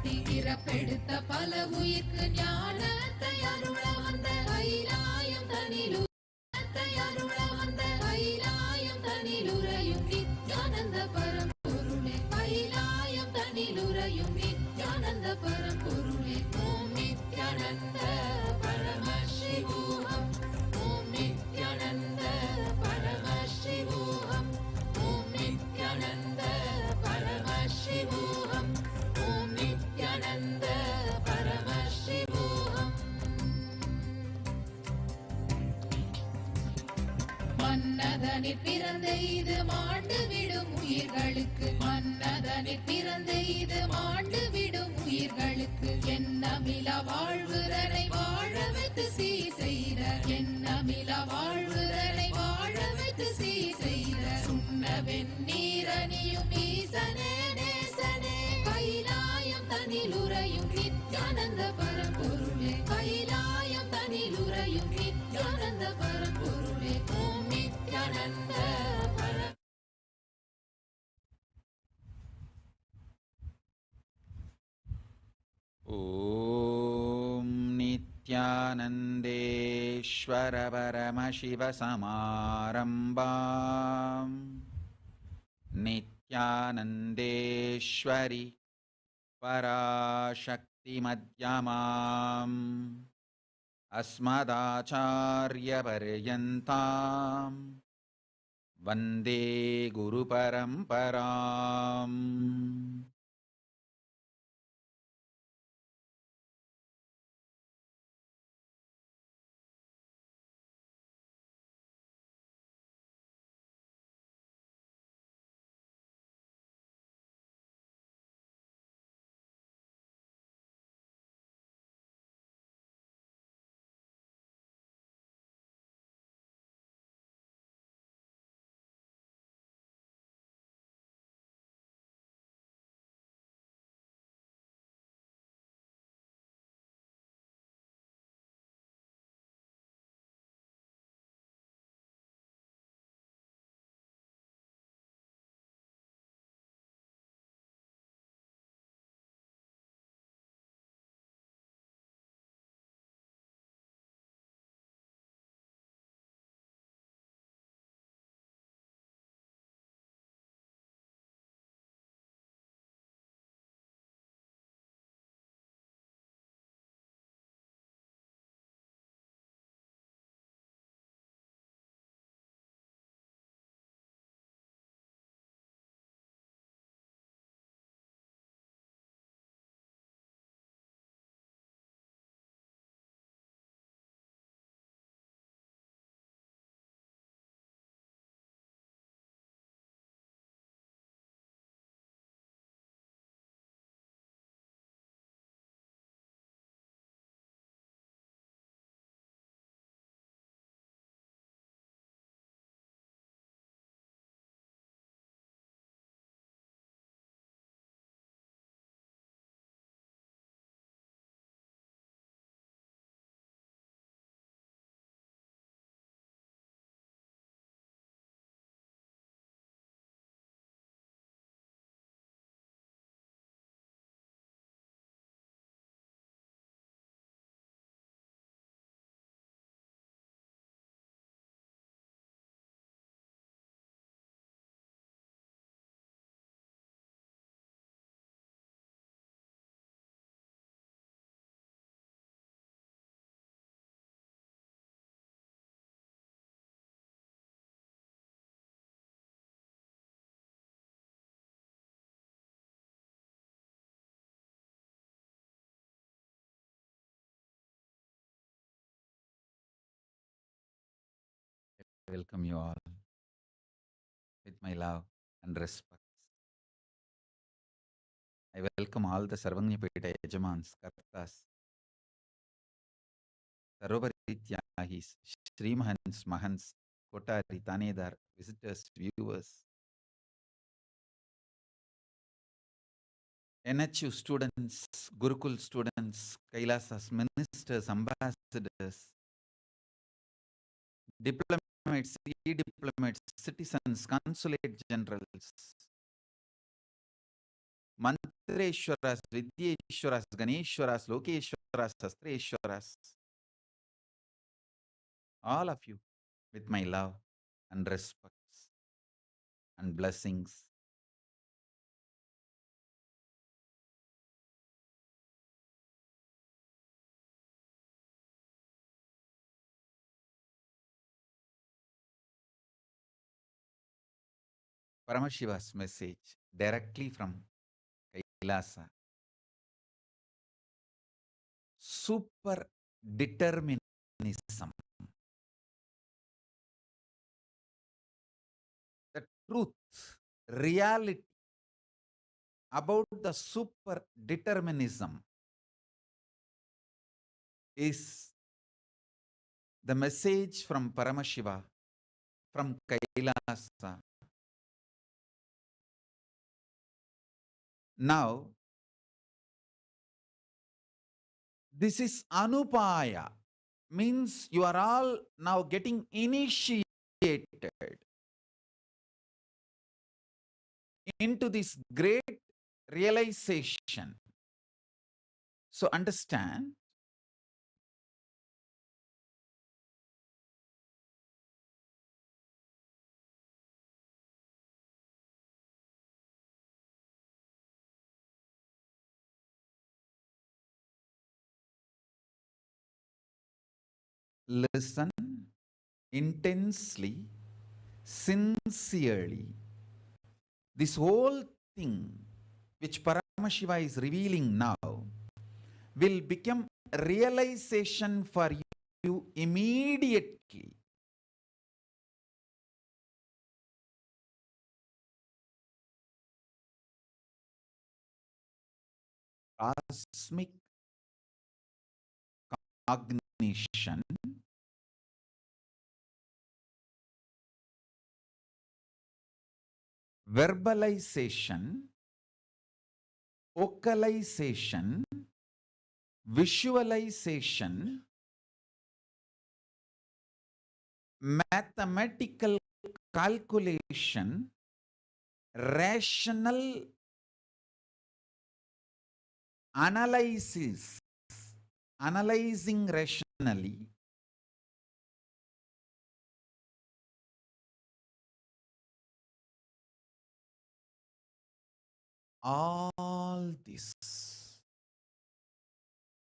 காட்டி பிறப்பெடுத்த பல உயிர்க்கு ஞானத்தை அருள வந்த கைலாயம் தனிலு அருள வந்த கைலாயம் தனிலுரையும் நித்யானந்த பரம்பொருளே கைலாயம் தனிலுரையும் நித்யானந்த பரம்பொருளே ஓம் நித்யானந்த பரமசிவோகம் ஓம் நித்யானந்த பரமசிவோகம் ஓம் நித்யானந்த பரமசிவோகம் ஓம் நித்யானந்த பரமசிவோகம். மன்னதனில் பிறந்த இது மாண்டு விடும் உயிர்களுக்கு மன்னதனில் பிறந்த இது மாண்டு விடும் உயிர்களுக்கு எண்ணமிலா வாழ்வுரனை வாழ வைத்து சீர் செய்த எண்ணமிலா வாழ்வுரனை வாழ வைத்து சீர் செய்த சுண்ண வெந்நீரணியும் ஈசனே நேசனே கைலாயம் தனிலுரையும் நித்யானந்த பரம்பொருளே கைலாயம் தனிலுரையும் நித்யானந்த பரம்பொருளே ஓம் நித்யானந்த பர. ஓம் நித்யானந்தேஸ்வர பரமசிவ சமாரம்பாம் நித்யானந்தேஸ்வரி பராசக்தி மத்யமாம் அஸ்மதாச்சார்ய பர்யந்தாம் வந்தே குரு பரம்பராம். Welcome you all with my love and respect. I welcome all the Sarvanyapeta Yajamans, Kartas, Sarovarithyahis, Srimahans, Mahans, Kotari, Tanedar, visitors, viewers, NHU students, Gurukul students, Kailasas, ministers, ambassadors, diplomats, e-diplomats, citizens, consulate generals, Mantreshwaras, Vidyeshwaras, Ganeshwaras, Lokeshwaras, Shastreshwaras, all of you, with my love and respects and blessings. Paramashiva's message directly from Kailasa. Super determinism. The truth, reality about the super determinism is the message from Paramashiva, from Kailasa. Now, this is Anupaya, means you are all now getting initiated into this great realization. So understand, listen intensely, sincerely. This whole thing which Paramashiva is revealing now will become realization for you immediately. Cosmic cognition, verbalization, vocalization, visualization, mathematical calculation, rational analysis, analyzing rationally, all this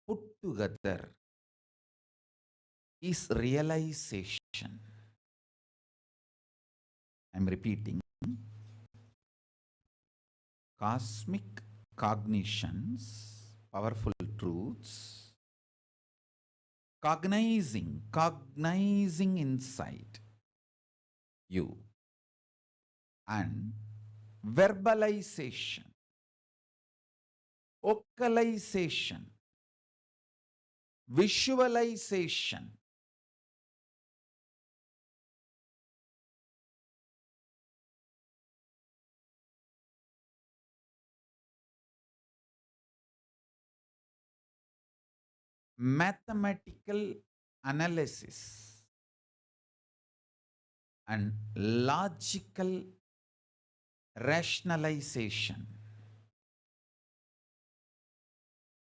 put together is realization. I'm repeating. Cosmic cognitions, powerful truths, cognizing inside you, and verbalization, vocalization, visualization, mathematical analysis, and logical rationalization.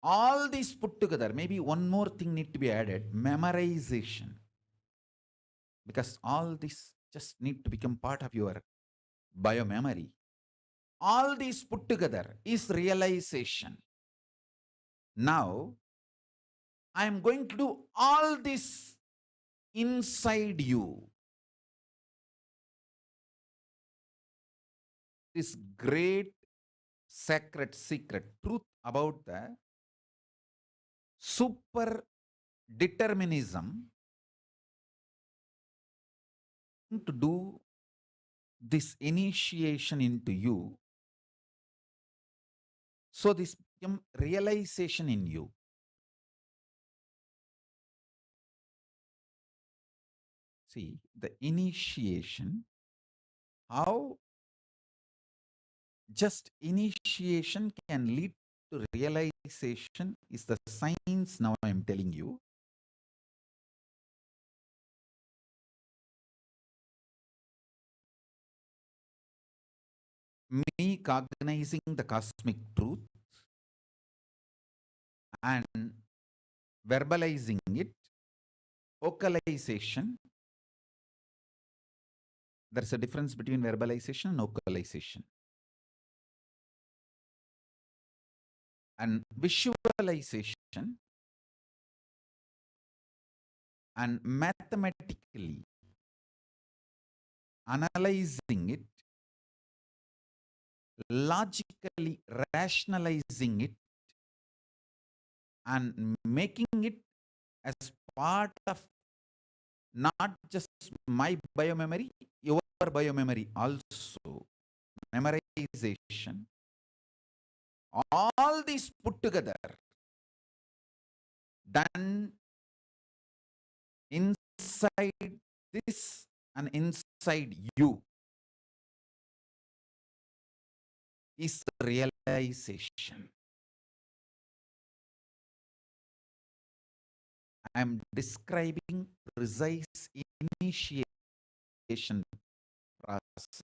All these put together, maybe one more thing need to be added, memorization. Because all this just need to become part of your biomemory. All these put together is realization. Now, I am going to do all this inside you. This great sacred secret truth about the super determinism to do this initiation into you. So this become realization in you. See, the initiation, how just initiation can lead to realization is the science now I am telling you. me cognizing the cosmic truth and verbalizing it, vocalization. There's a difference between verbalization and vocalization. And visualization and mathematically analyzing it, logically rationalizing it, and making it as part of not just my biomemory, your biomemory also, memorization, all these put together, done inside this and inside you, is the realization. I am describing precise initiation process.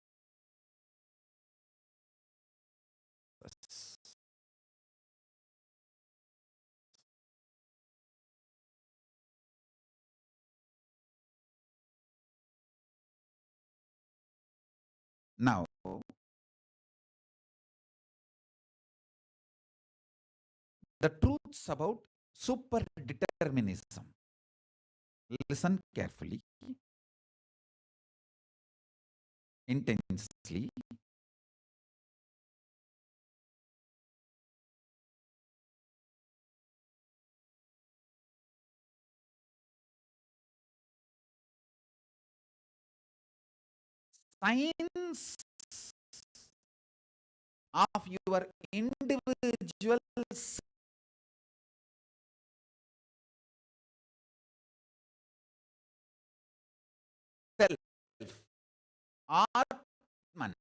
Now, the truths about super determinism. Listen carefully, intensely. Science of your individual self, Atman,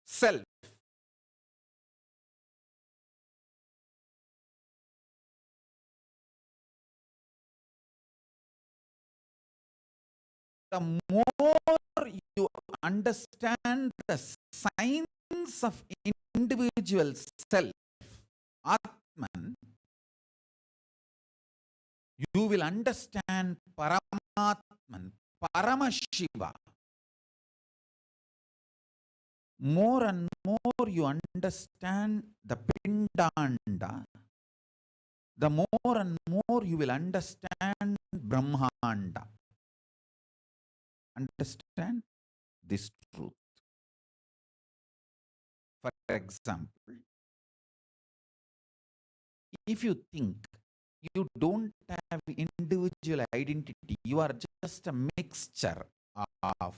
self. The more you understand the science of individual self, Atman, you will understand Paramatman, Paramashiva. More and more you understand the Pindanda, the more and more you will understand Brahmanda. Understand this truth. For example, if you think you don't have individual identity, you are just a mixture of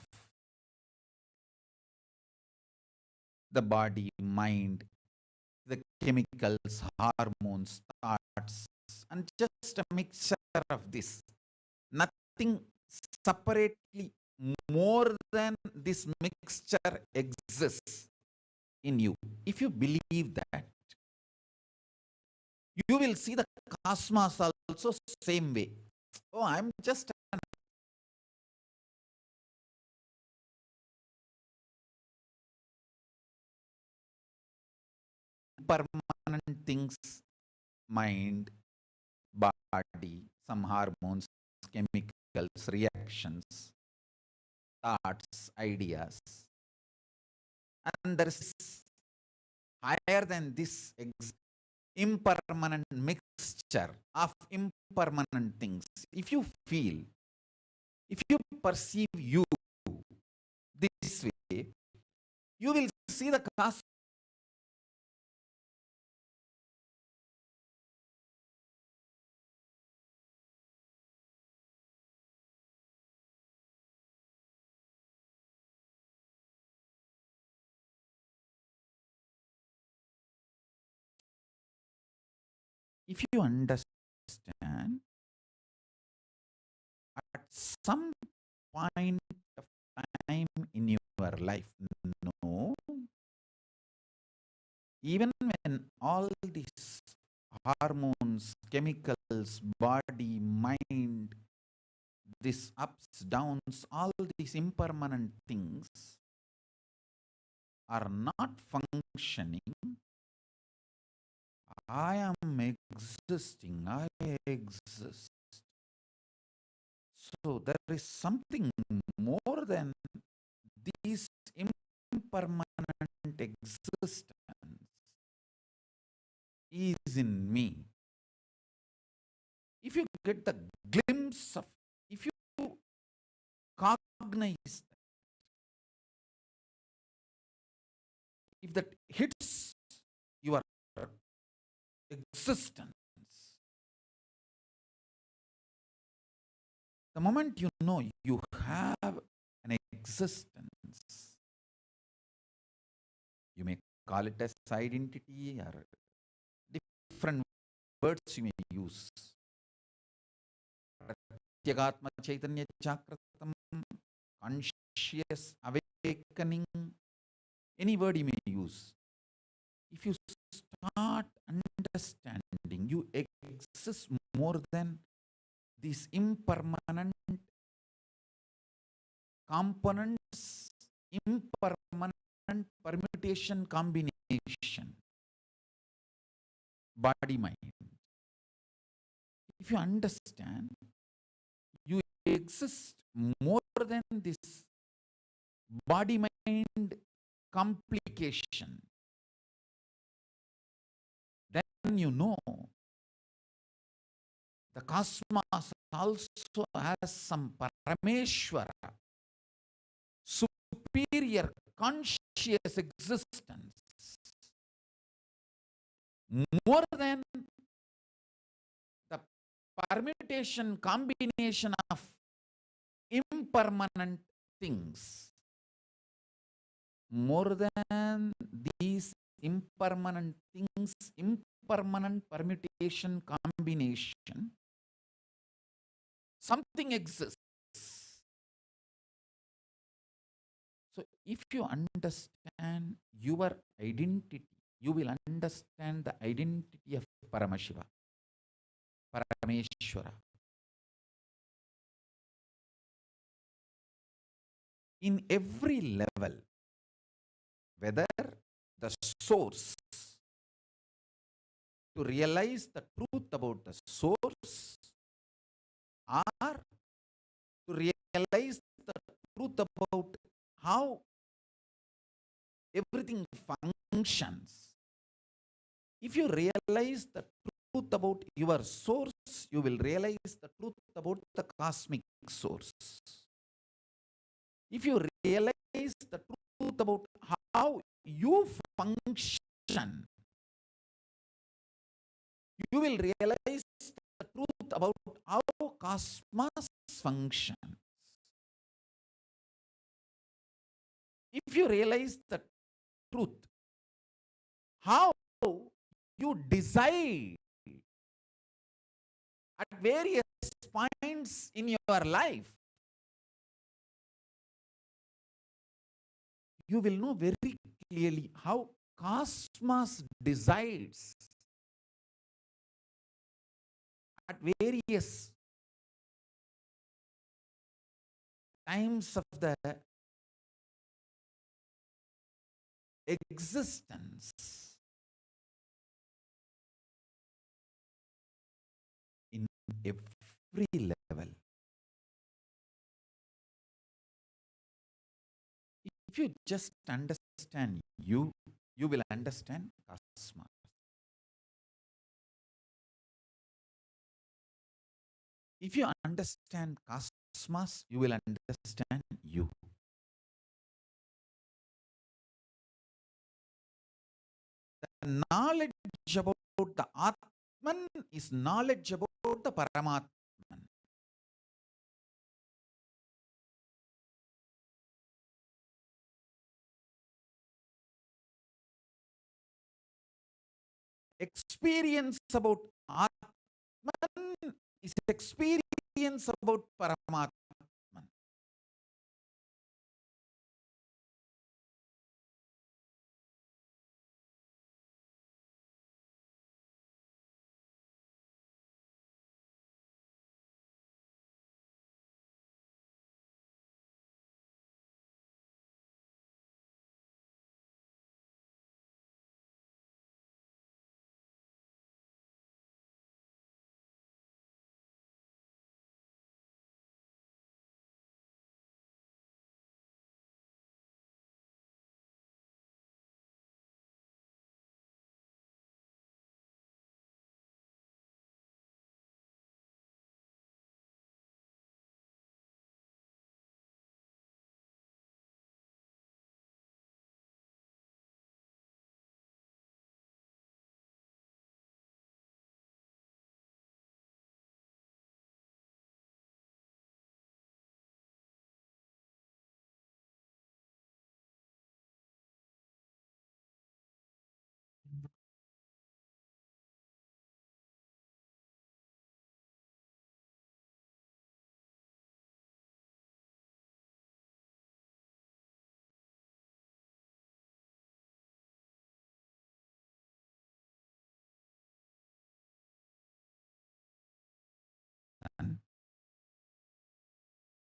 the body, mind, the chemicals, hormones, thoughts, and just a mixture of this. Nothing separately more than this mixture exists in you. If you believe that, you will see the cosmos also same way. Oh, I'm just permanent things, mind, body, some hormones, chemicals, reactions, thoughts, ideas. And there is higher than this impermanent mixture of impermanent things. If you feel, if you perceive you this way, you will see the cosmos. If you understand, at some point of time in your life, no, even when all these hormones, chemicals, cycles, body, mind, these ups, downs, all these impermanent things are not functioning, I am existing, I exist. So there is something more than these impermanent existence is in me. If you get the glimpse of, if you cognize that, if that hits your existence, the moment you know you have an existence, you may call it as identity or different words you may use. Pratyagatma Chaitanya Chakratam, conscious awakening, any word you may use. If you start understanding, you exist more than these impermanent components, impermanent permutation combination, body mind. If you understand, you exist more than this body mind complication, then you know the cosmos also has some Parameshwara, superior conscious existence, more than the permutation combination of impermanent things, more than these impermanent things, impermanent permutation combination, something exists. So if you understand your identity, you will understand the identity of Paramashiva, Parameshwara. In every level, whether the source, to realize the truth about the source, or to realize the truth about how everything functions. If you realize the truth about your source, you will realize the truth about the cosmic source. If you realize the truth about how you function, you will realize the truth about how cosmos functions. If you realize the truth, how you decide at various points in your life, you will know very clearly how cosmos decides at various times of the existence in every level. If you just understand you will understand cosmos. If you understand cosmos, you will understand you. The knowledge about the Atman is knowledge about the Paramatman. Experience about Atman is experience about Paramatman.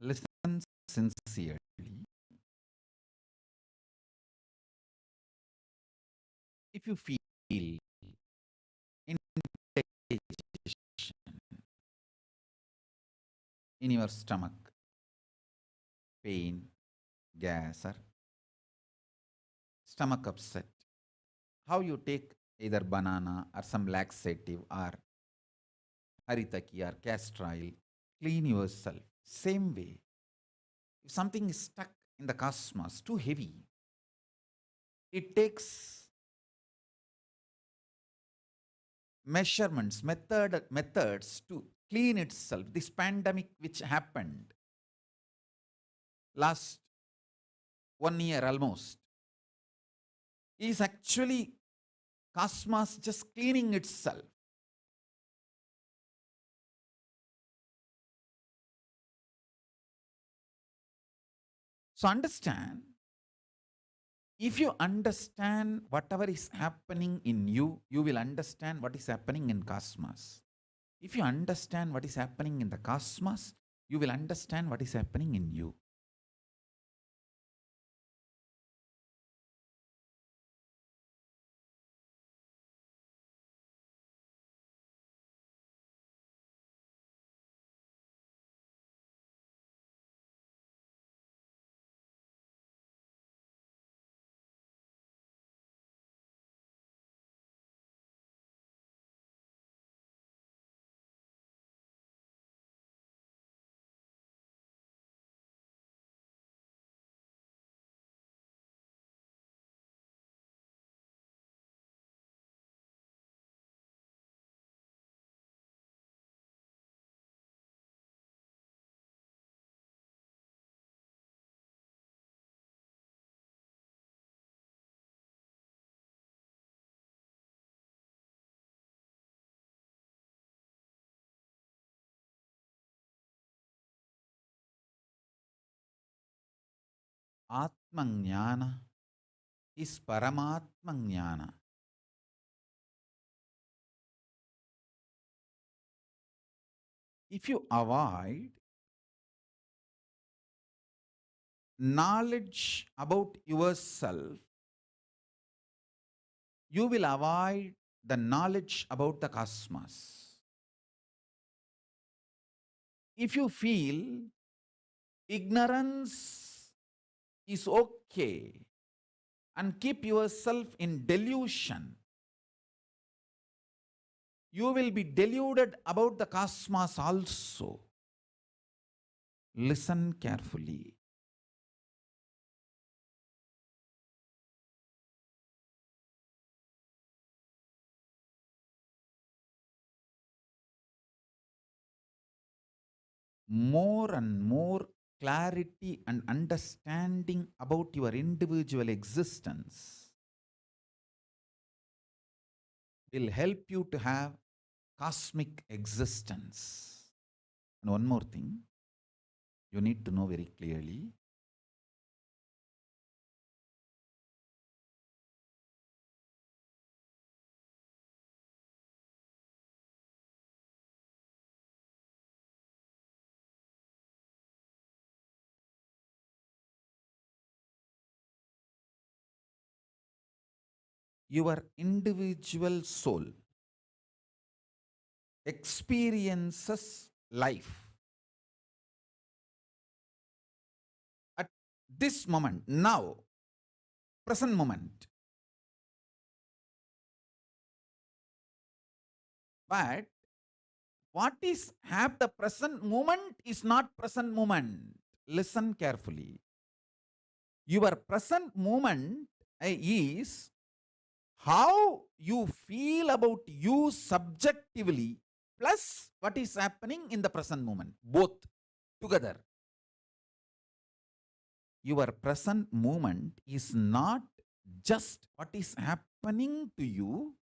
Listen sincerely. If you feel indigestion in your stomach, pain, gas, or stomach upset, how you take either banana or some laxative or haritaki or castor oil, clean yourself. Same way, if something is stuck in the cosmos, too heavy, it takes methods to clean itself. This pandemic which happened last 1 year almost is actually cosmos just cleaning itself. So understand, if you understand whatever is happening in you, you will understand what is happening in cosmos. If you understand what is happening in the cosmos, you will understand what is happening in you. Atmajnana is Paramatmajnana. If you avoid knowledge about yourself, you will avoid the knowledge about the cosmos. If you feel ignorance is okay and keep yourself in delusion, you will be deluded about the cosmos also. Listen carefully. More and more clarity and understanding about your individual existence will help you to have cosmic existence. And one more thing, you need to know very clearly. Your individual soul experiences life at this moment, now, present moment. But what is the present moment is not present moment. Listen carefully. Your present moment is how you feel about you subjectively plus what is happening in the present moment, both together. Your present moment is not just what is happening to you,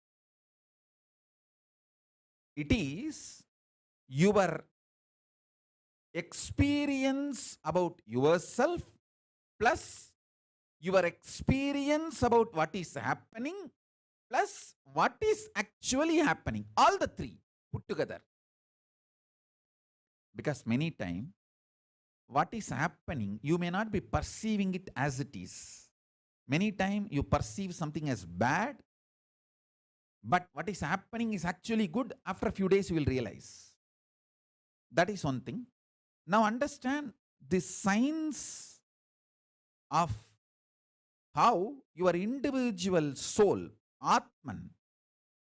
it is your experience about yourself plus your experience about what is happening plus what is actually happening. All the three put together. Because many times what is happening, you may not be perceiving it as it is. Many times you perceive something as bad, but what is happening is actually good. After a few days, you will realize. That is one thing. Now understand the science of how your individual soul, Atman,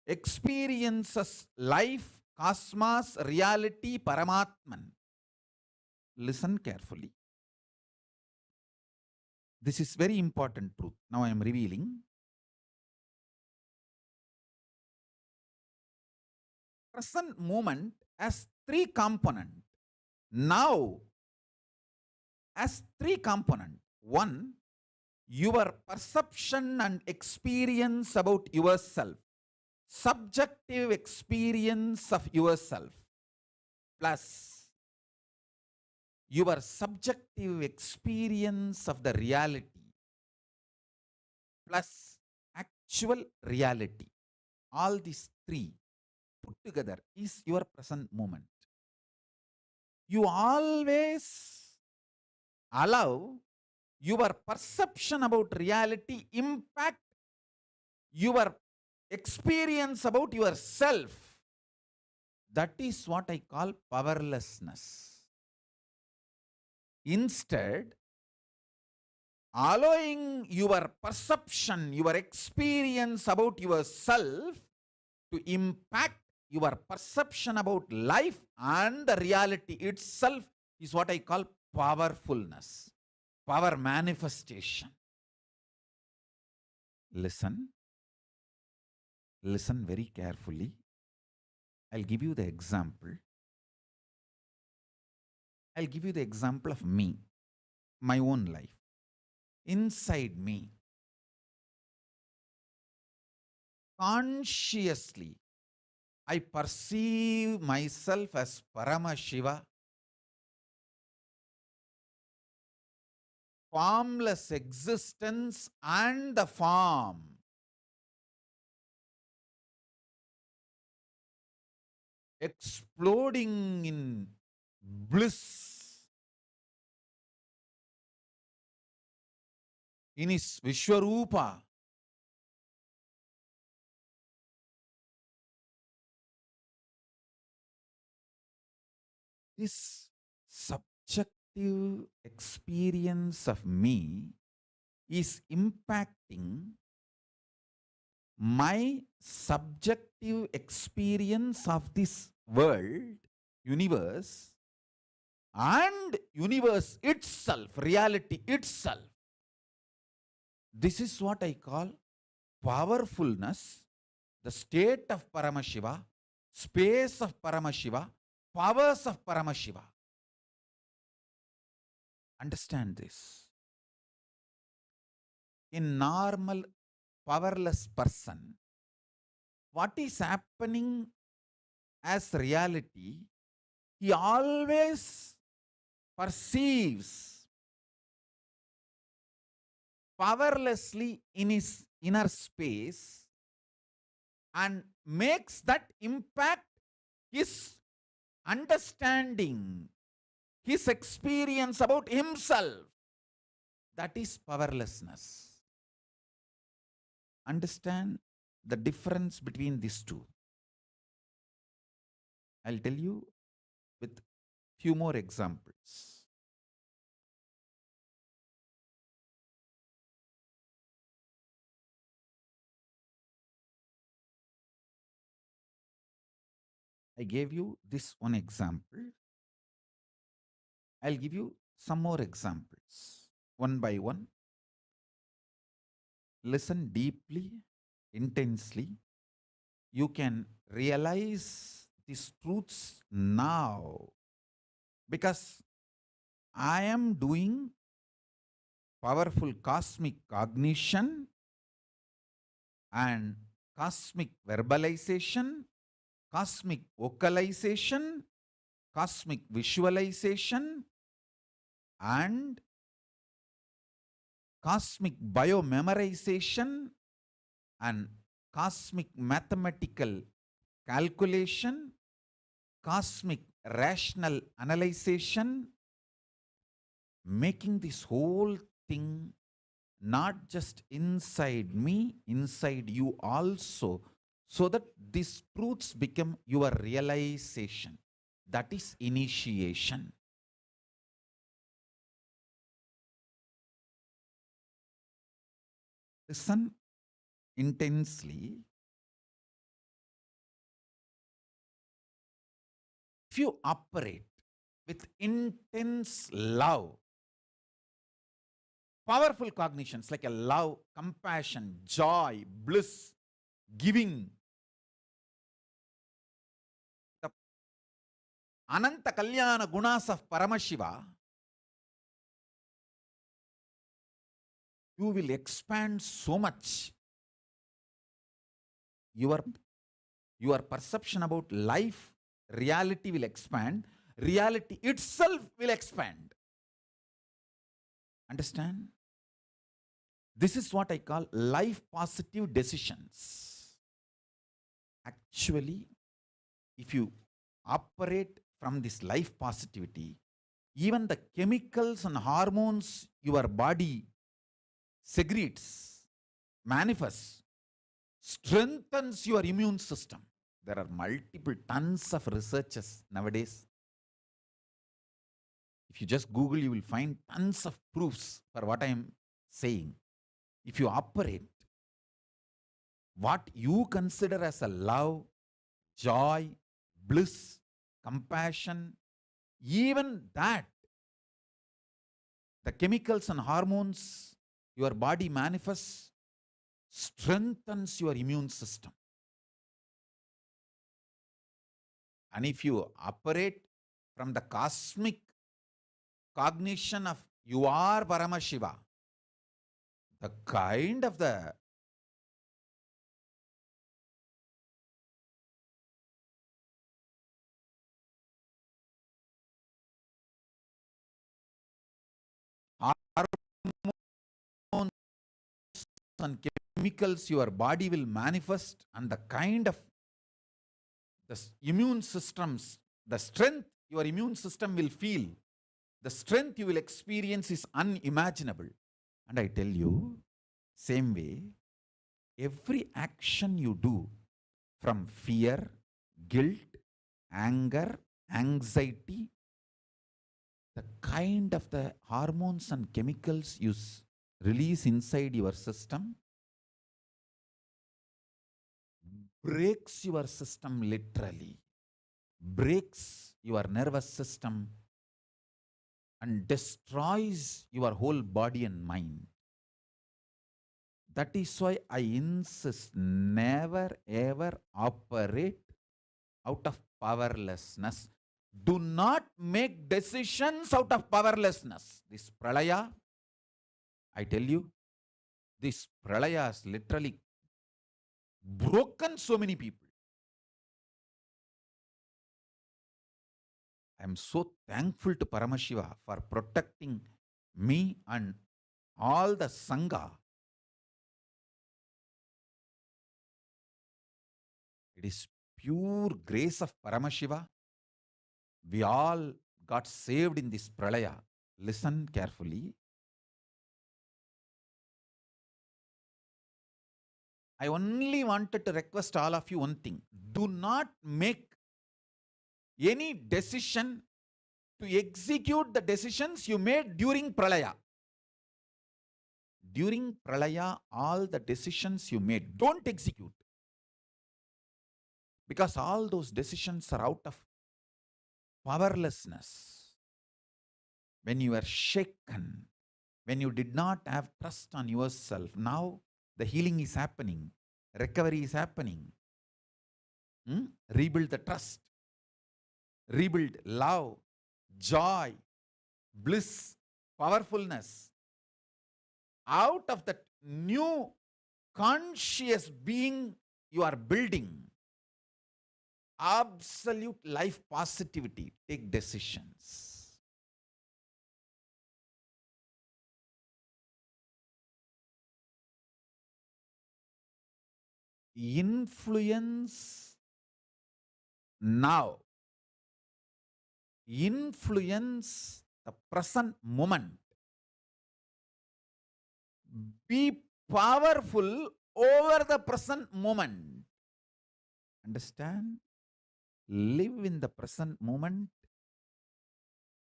experiences life, cosmos, reality, Paramatman. Listen carefully. This is very important truth. Now I am revealing. Present moment has three components. Now, as three components. One, your perception and experience about yourself. Subjective experience of yourself plus your subjective experience of the reality plus actual reality. All these three put together is your present moment. You always allow your perception about reality impact your experience about yourself. That is what I call powerlessness. Instead, allowing your perception, your experience about yourself to impact your perception about life and the reality itself is what I call powerfulness, power manifestation. Listen very carefully. I'll give you the example. I'll give you the example of me, my own life. Inside me, consciously, I perceive myself as Paramashiva, formless existence and the form. Exploding in bliss in his Vishwarupa. This subjective experience of me is impacting my subjective experience of this world, universe, and universe itself, reality itself. This is what I call powerfulness, the state of Paramashiva, space of Paramashiva, powers of Paramashiva. Understand this. In normal powerless person, what is happening as reality, he always perceives powerlessly in his inner space and makes that impact his understanding, his experience about himself. That is powerlessness. Understand the difference between these two. I'll tell you with few more examples. I gave you this one example. I'll give you some more examples, one by one. Listen deeply, intensely. You can realize these truths now because I am doing powerful cosmic cognition and cosmic verbalization, cosmic vocalization, cosmic visualization, and cosmic biomemorization and cosmic mathematical calculation, cosmic rational analyzation, making this whole thing not just inside me, inside you also, so that these truths become your realization. That is initiation. Listen intensely. If you operate with intense love, powerful cognitions like a love, compassion, joy, bliss, giving, the Ananta Kalyana gunas of Paramashiva, you will expand so much. Your perception about life, reality will expand. Reality itself will expand. Understand? This is what I call life positive decisions. Actually, if you operate from this life positivity, even the chemicals and hormones your body secretes, manifests, strengthens your immune system. There are multiple tons of researches nowadays. If you just Google, you will find tons of proofs for what I am saying. If you operate what you consider as a love, joy, bliss, compassion, even that, the chemicals and hormones your body manifests, strengthens your immune system. And if you operate from the cosmic cognition of you are Paramashiva, the kind of the hormones and chemicals your body will manifest, and the kind of the immune systems, the strength your immune system will feel, the strength you will experience is unimaginable. And I tell you, same way, every action you do from fear, guilt, anger, anxiety, the kind of the hormones and chemicals you release inside your system breaks your system literally, breaks your nervous system and destroys your whole body and mind. That is why I insist, never ever operate out of powerlessness. Do not make decisions out of powerlessness. This pralaya, I tell you, this pralaya has literally broken so many people. I am so thankful to Paramashiva for protecting me and all the Sangha. It is pure grace of Paramashiva. We all got saved in this pralaya. Listen carefully. I only wanted to request all of you one thing. Do not make any decision to execute the decisions you made during pralaya. During pralaya, all the decisions you made, don't execute. Because all those decisions are out of powerlessness. When you were shaken, when you did not have trust on yourself, now the healing is happening, recovery is happening. Rebuild the trust, rebuild love, joy, bliss, powerfulness. Out of that new conscious being you are building, absolute life positivity, take decisions. Influence now. Influence the present moment. Be powerful over the present moment. Understand? Live in the present moment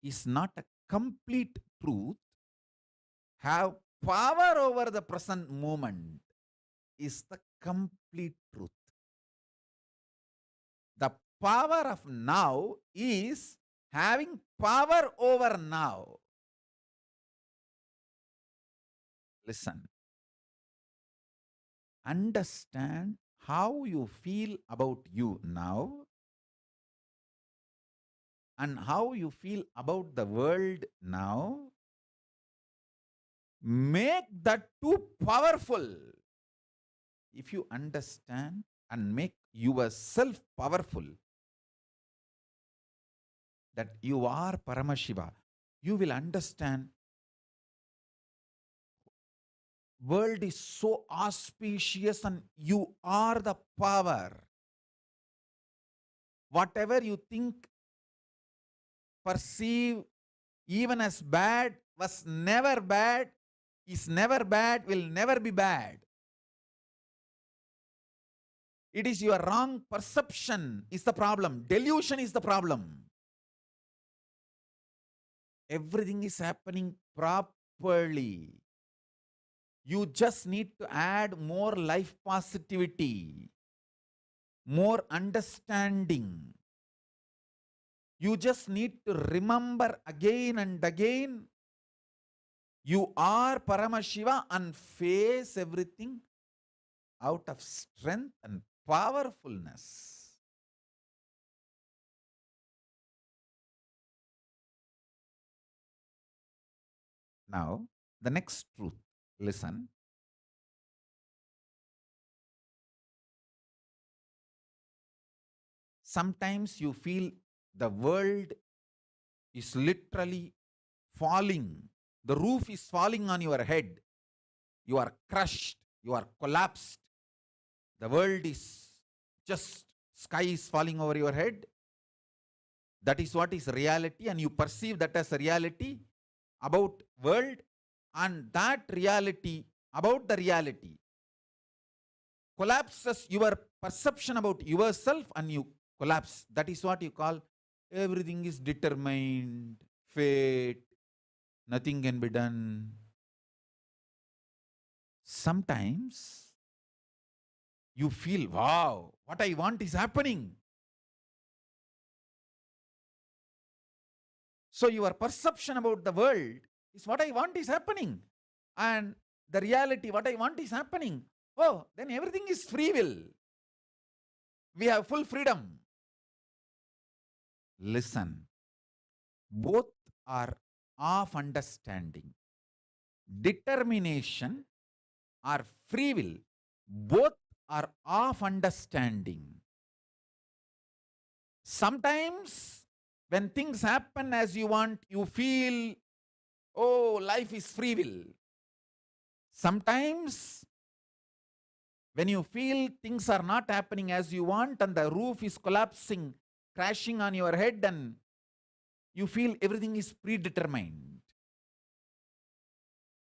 is not a complete truth. Have power over the present moment is the complete truth. The power of now is having power over now. Listen. Understand how you feel about you now and how you feel about the world now. Make that too powerful. If you understand and make yourself powerful, that you are Paramashiva, you will understand world is so auspicious and you are the power. Whatever you think, perceive, even as bad, was never bad, is never bad, will never be bad. It is your wrong perception is the problem. Delusion is the problem. Everything is happening properly. You just need to add more life positivity, more understanding. You just need to remember again and again, you are Paramashiva, and face everything out of strength and powerfulness. Now, the next truth. Listen. Sometimes you feel the world is literally falling. The roof is falling on your head. You are crushed. You are collapsed. The world is just, sky is falling over your head. That is what is reality, and you perceive that as a reality about world, and that reality about the reality collapses your perception about yourself, and you collapse. That is what you call everything is determined, fate, nothing can be done. Sometimes you feel, wow, what I want is happening. So your perception about the world is what I want is happening. And the reality, what I want is happening. Oh, then everything is free will. We have full freedom. Listen, both are of understanding. Determination or free will, both are of understanding. Sometimes when things happen as you want, you feel, oh, life is free will. Sometimes when you feel things are not happening as you want and the roof is collapsing, crashing on your head, and you feel everything is predetermined.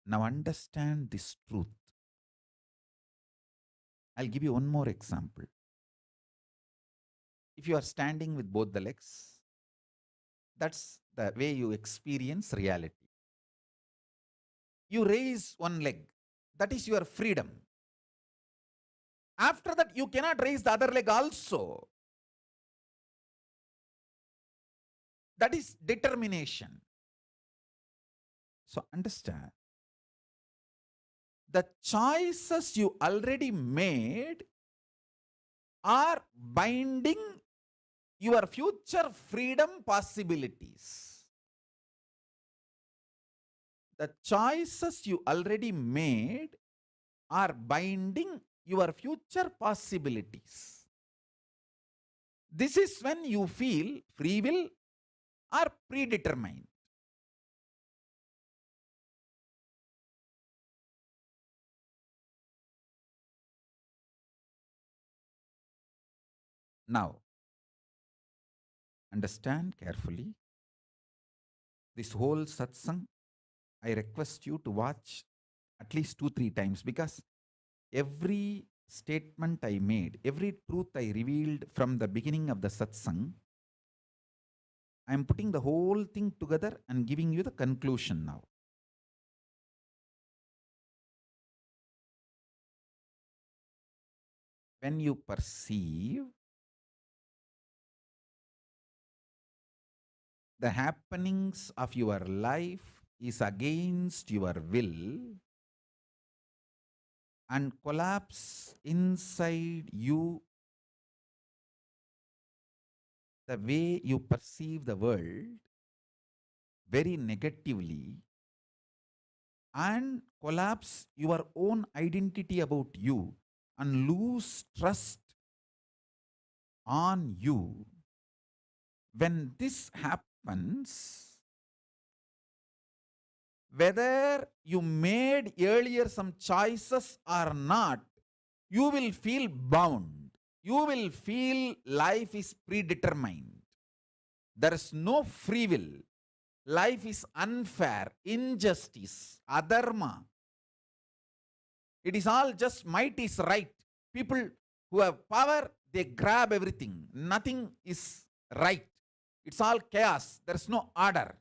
Now understand this truth. I'll give you one more example. If you are standing with both the legs, that's the way you experience reality. You raise one leg, that is your freedom. After that, you cannot raise the other leg also. That is determination. So understand, the choices you already made are binding your future freedom possibilities. The choices you already made are binding your future possibilities. This is when you feel free will or predetermined. Now, understand carefully. This whole satsang, I request you to watch at least 2-3 times, because every statement I made, every truth I revealed from the beginning of the satsang, I am putting the whole thing together and giving you the conclusion now. When you perceive the happenings of your life is against your will and collapse inside you, the way you perceive the world very negatively, and collapse your own identity about you and lose trust on you, when this happens, whether you made earlier some choices or not, you will feel bound. You will feel life is predetermined. There is no free will. Life is unfair, injustice, adharma. It is all just might is right. People who have power, they grab everything. Nothing is right. It's all chaos. There is no order.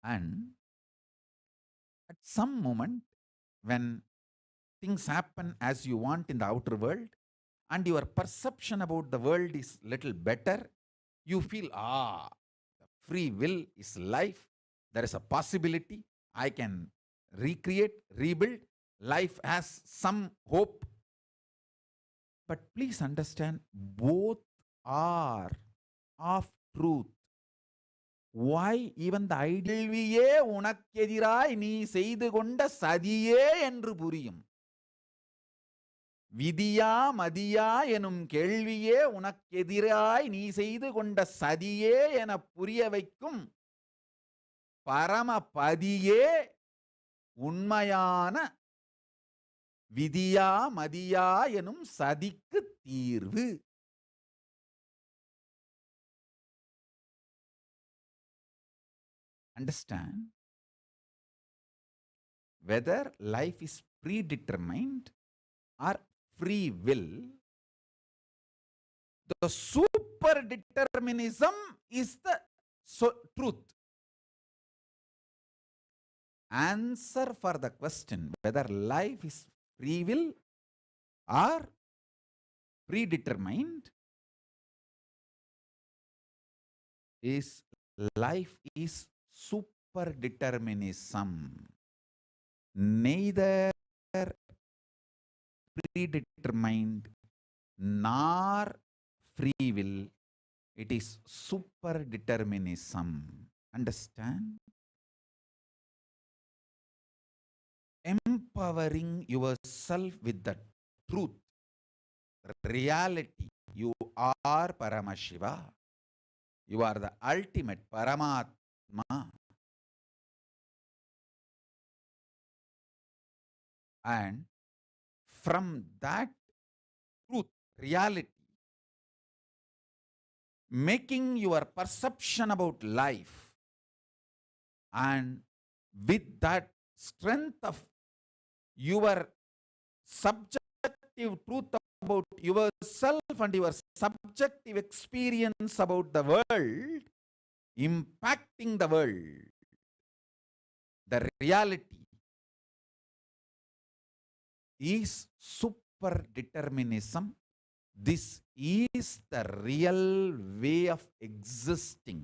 And at some moment, when things happen as you want in the outer world, and your perception about the world is little better, you feel, free will is life. There is a possibility. I can recreate, rebuild. Life has some hope. But please understand, both are of truth. Why even the கேள்வியே உனக்கெதிராய் நீ செய்து கொண்ட சதியே என்று புரியும். விதியா மதியா எனும் கேள்வியே உனக்கெதிராய் நீ செய்து கொண்ட சதியே என புரிய வைக்கும் பரமபதியே உண்மையான விதியா மதியா எனும் சதிக்கு தீர்வு. Understand? Whether life is predetermined or free will, the super determinism is the truth. Answer for the question whether life is free will or predetermined is life is super determinism. Neither predetermined nor free will. It is super determinism. Understand? Empowering yourself with the truth, reality. You are Paramashiva. You are the ultimate Paramatma. And from that truth, reality, making your perception about life, and with that strength of your subjective truth about yourself and your subjective experience about the world, impacting the world, the reality is super determinism. This is the real way of existing.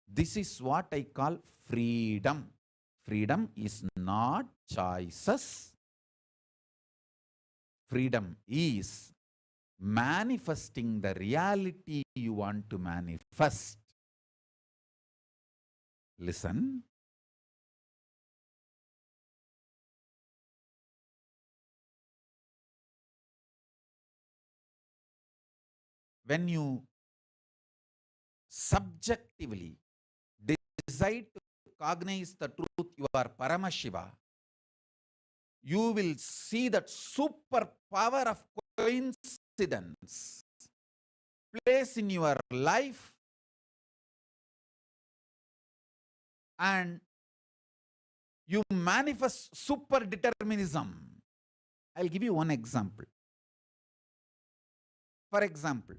This is what I call freedom. Freedom is not choices. Freedom is manifesting the reality you want to manifest. Listen. When you subjectively decide to cognize the truth, you are Paramashiva, you will see that super power of coincidence place in your life, and You manifest super determinism. I'll give you one example. For example,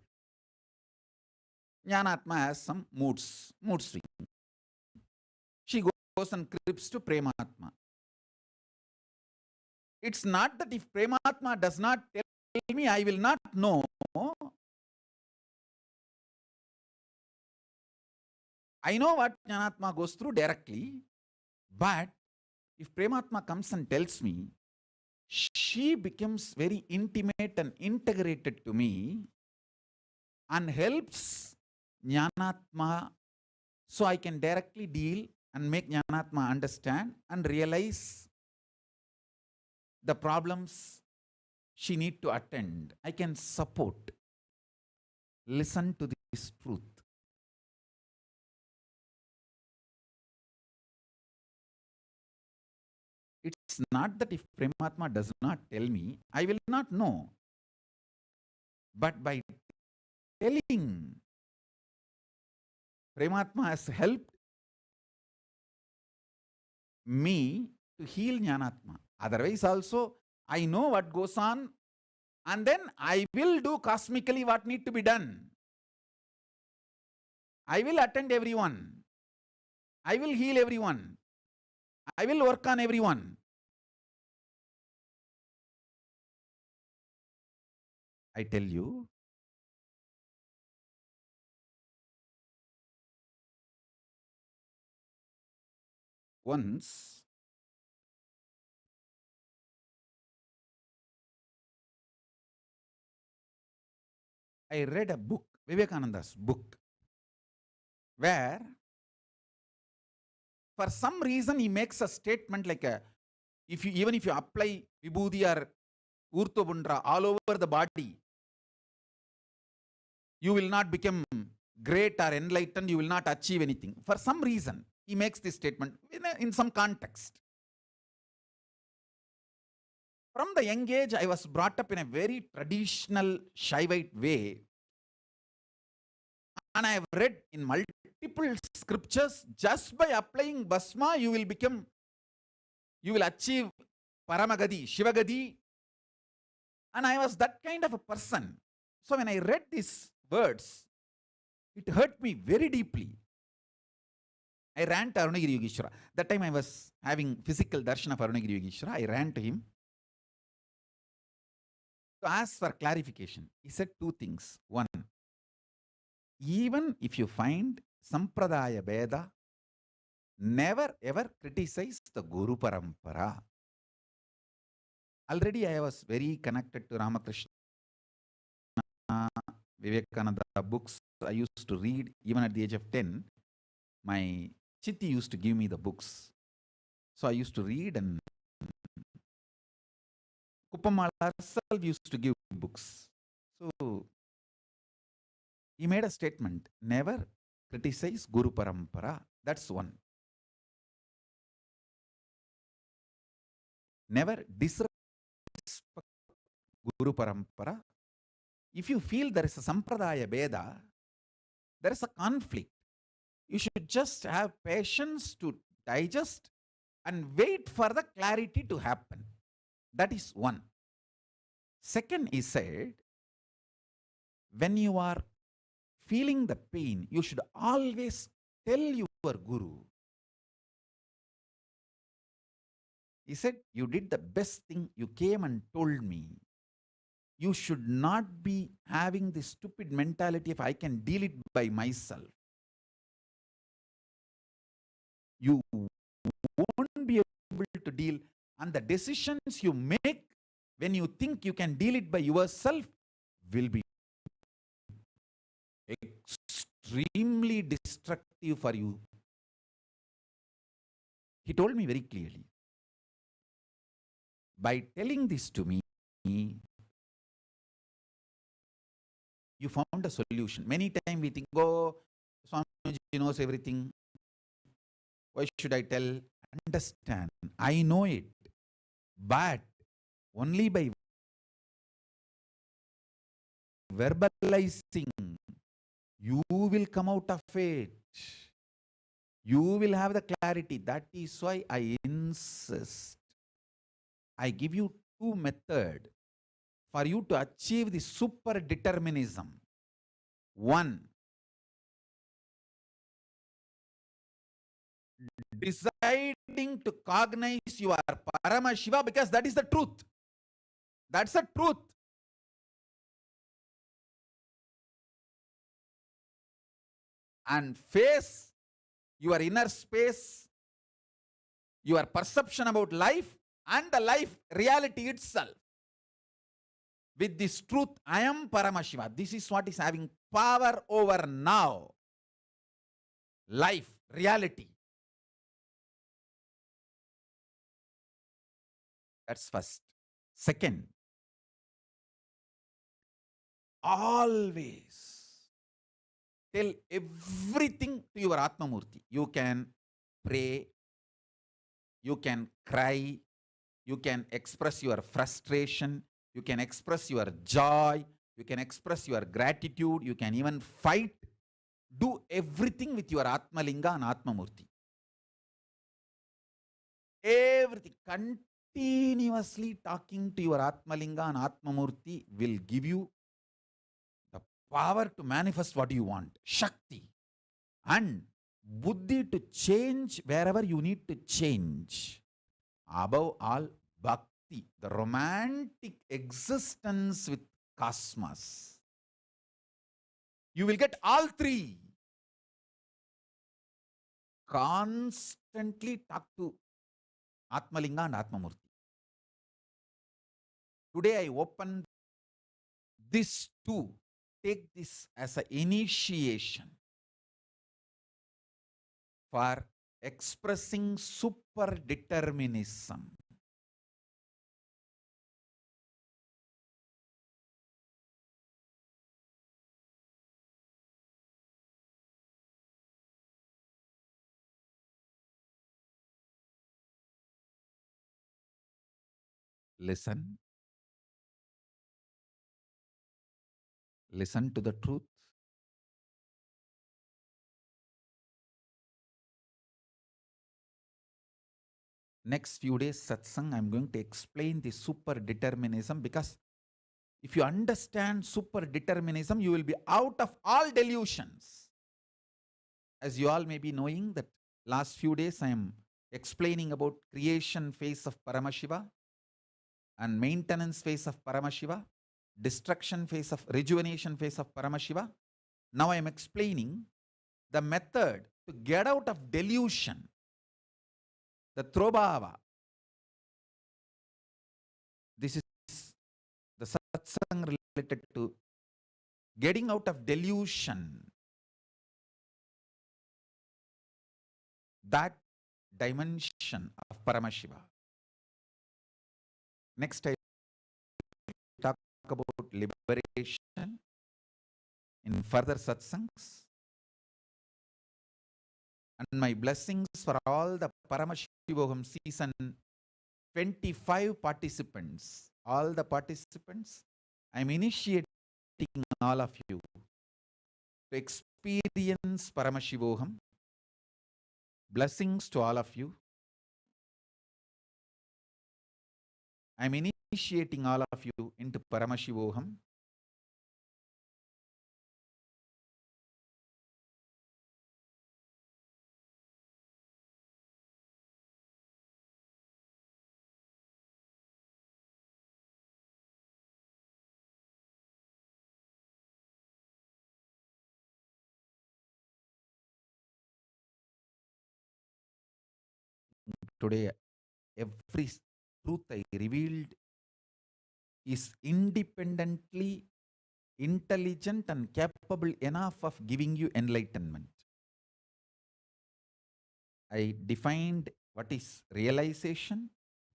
Jnanatma has some mood swing. She goes and creeps to Prematma. It's not that if Prematma does not tell me, I will not know. I know what Jnanatma goes through directly, but if Prematma comes and tells me, she becomes very intimate and integrated to me and helps Jnanatma so I can directly deal and make Jnanatma understand and realize the problems she need to attend. I can support. Listen to this truth. It's not that if Prematma does not tell me, I will not know. But by telling, Prematma has helped me to heal Jnanatma. Otherwise also, I know what goes on and then I will do cosmically what need to be done. I will attend everyone. I will heal everyone. I will work on everyone. I tell you, once I read a book, Vivekananda's book, where for some reason he makes a statement like even if you apply Vibhuti or Urtobundra all over the body, you will not become great or enlightened, you will not achieve anything. For some reason, he makes this statement in some context. From the young age, I was brought up in a very traditional Shaivite way. And I have read in multiple scriptures, just by applying Basma, you will achieve Paramagadi, Shivagadi. And I was that kind of a person. So when I read these words, it hurt me very deeply. I ran to Arunagiri Yogeshwara. That time I was having physical darshan of Arunagiri Yogeshwara. I ran to him to ask for clarification. He said two things. One, even if you find Sampradaya Veda, never ever criticize the Guru Parampara. Already I was very connected to Ramakrishna, Vivekananda books. I used to read even at the age of 10. My Chitti used to give me the books. So I used to read, and Kuppamala herself used to give books. So he made a statement, never criticize Guru Parampara. That's one. Never disrespect Guru Parampara. If you feel there is a Sampradaya Veda, there is a conflict. You should just have patience to digest and wait for the clarity to happen. That is one. Second, he said, when you are feeling the pain, you should always tell your Guru. He said, you did the best thing, you came and told me. You should not be having this stupid mentality if I can deal it by myself. You won't be able to deal, and the decisions you make when you think you can deal it by yourself will be extremely destructive for you. He told me very clearly. By telling this to me, you found a solution. Many times we think, oh, Swamiji knows everything. Why should I tell? Understand, I know it. But only by verbalizing, you will come out of it. You will have the clarity. That is why I insist. I give you two methods for you to achieve the super determinism. One, deciding to cognize your Paramashiva, because that is the truth. That's the truth. And face your inner space, your perception about life, and the life reality itself. With this truth, I am Paramashiva. This is what is having power over now. Life, reality. That's first. Second, always tell everything to your Atmamurti. You can pray, you can cry, you can express your frustration, you can express your joy, you can express your gratitude, you can even fight. Do everything with your Atmalinga and Atmamurti. Everything. Continuously talking to your Atmalinga and Atmamurti will give you the power to manifest what you want. Shakti. And Buddhi to change wherever you need to change. Above all, Bhakti, the romantic existence with cosmos. You will get all three. Constantly talk to Atmalinga and Atmamurti. Today I open this too. Take this as an initiation for expressing super determinism. Listen. Listen to the truth. Next few days, Satsangh, I'm going to explain the super determinism, because if you understand super determinism, you will be out of all delusions. As you all may be knowing that last few days I am explaining about creation phase of Paramashiva and maintenance phase of Paramashiva, destruction phase of rejuvenation phase of Paramashiva. Now I am explaining the method to get out of delusion, the Trobhava. This is the Satsang related to getting out of delusion. That dimension of Paramashiva. Next, I talk about liberation in further satsangs. And my blessings for all the Paramashivoham season 25 participants. All the participants, I'm initiating all of you to experience Paramashivoham. Blessings to all of you. I'm initiating all of you into Paramashivoham. Today, every truth I revealed is independently intelligent and capable enough of giving you enlightenment. I defined what is realization,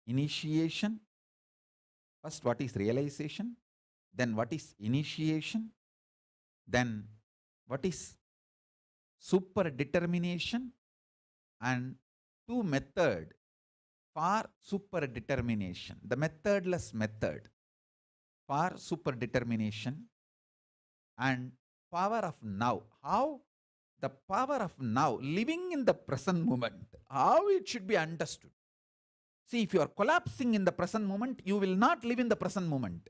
initiation. First, what is realization? Then, what is initiation? Then, what is super determination? And two method for super determination. The methodless method for super determination and power of now. How The power of now, living in the present moment, how it should be understood. See, if you are collapsing in the present moment, you will not live in the present moment.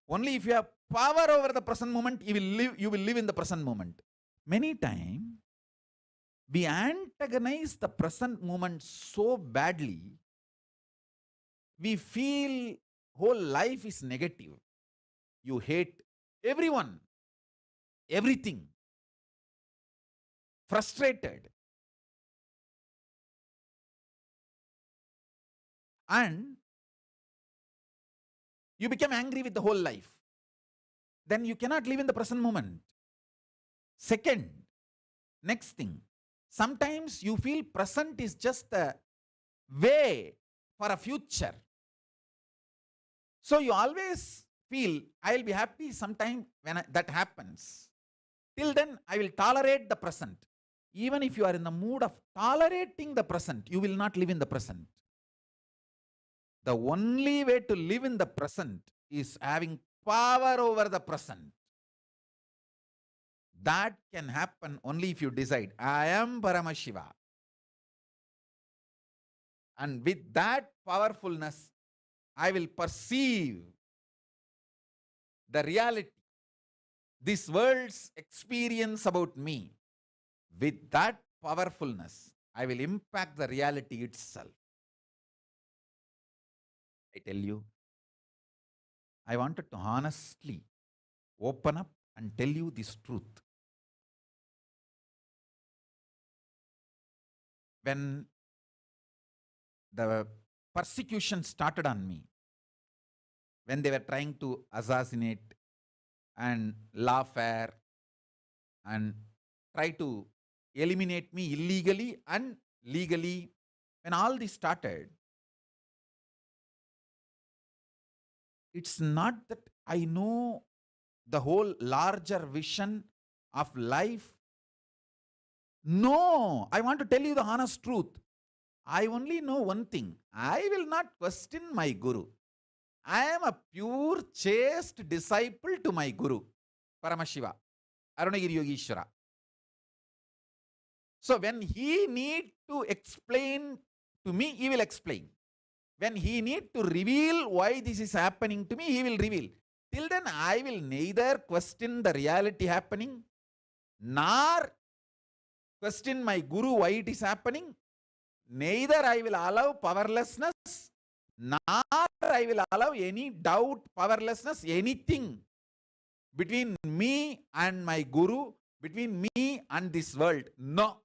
Only if you have power over the present moment, you will live in the present moment. Many times, we antagonize the present moment so badly, we feel whole life is negative. You hate everyone, everything, frustrated. And you become angry with the whole life. Then you cannot live in the present moment. Second, next thing, sometimes you feel present is just the way for a future. So you always feel, I will be happy sometime when that happens. Till then, I will tolerate the present. Even if you are in the mood of tolerating the present, you will not live in the present. The only way to live in the present is having power over the present. That can happen only if you decide, I am Paramashiva. And with that powerfulness, I will perceive the reality, this world's experience about me. With that powerfulness, I will impact the reality itself. I tell you, I wanted to honestly open up and tell you this truth. When the persecution started on me, when they were trying to assassinate and lawfare and try to eliminate me illegally and legally, when all this started, it's not that I know the whole larger vision of life. No, I want to tell you the honest truth. I only know one thing. I will not question my Guru. I am a pure, chaste disciple to my Guru, Paramashiva, Arunagiri Yogishwara. So when he need to explain to me, he will explain. When he need to reveal why this is happening to me, he will reveal. Till then, I will neither question the reality happening, nor question my Guru why it is happening. Neither I will allow powerlessness, nor I will allow any doubt, powerlessness, anything between me and my Guru, between me and this world. No.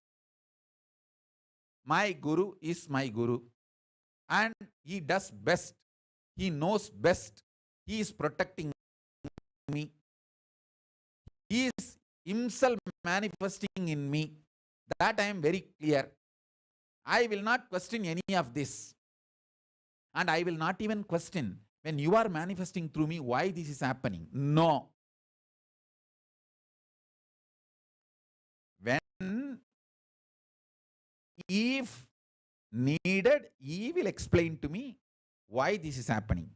My Guru is my Guru. And he does best. He knows best. He is protecting me. He is himself manifesting in me. That I am very clear. I will not question any of this. And I will not even question when you are manifesting through me why this is happening. No. When, if needed, he will explain to me why this is happening.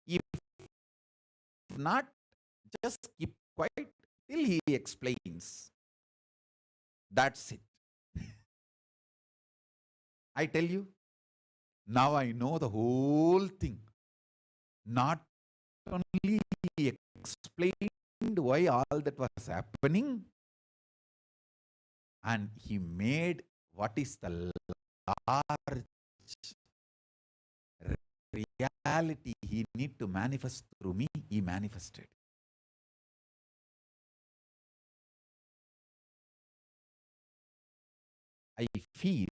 If not, just keep quiet till he explains. That's it. I tell you, now I know the whole thing. Not only he explained why all that was happening, and he made what is the large reality he need to manifest through me, he manifested. I feel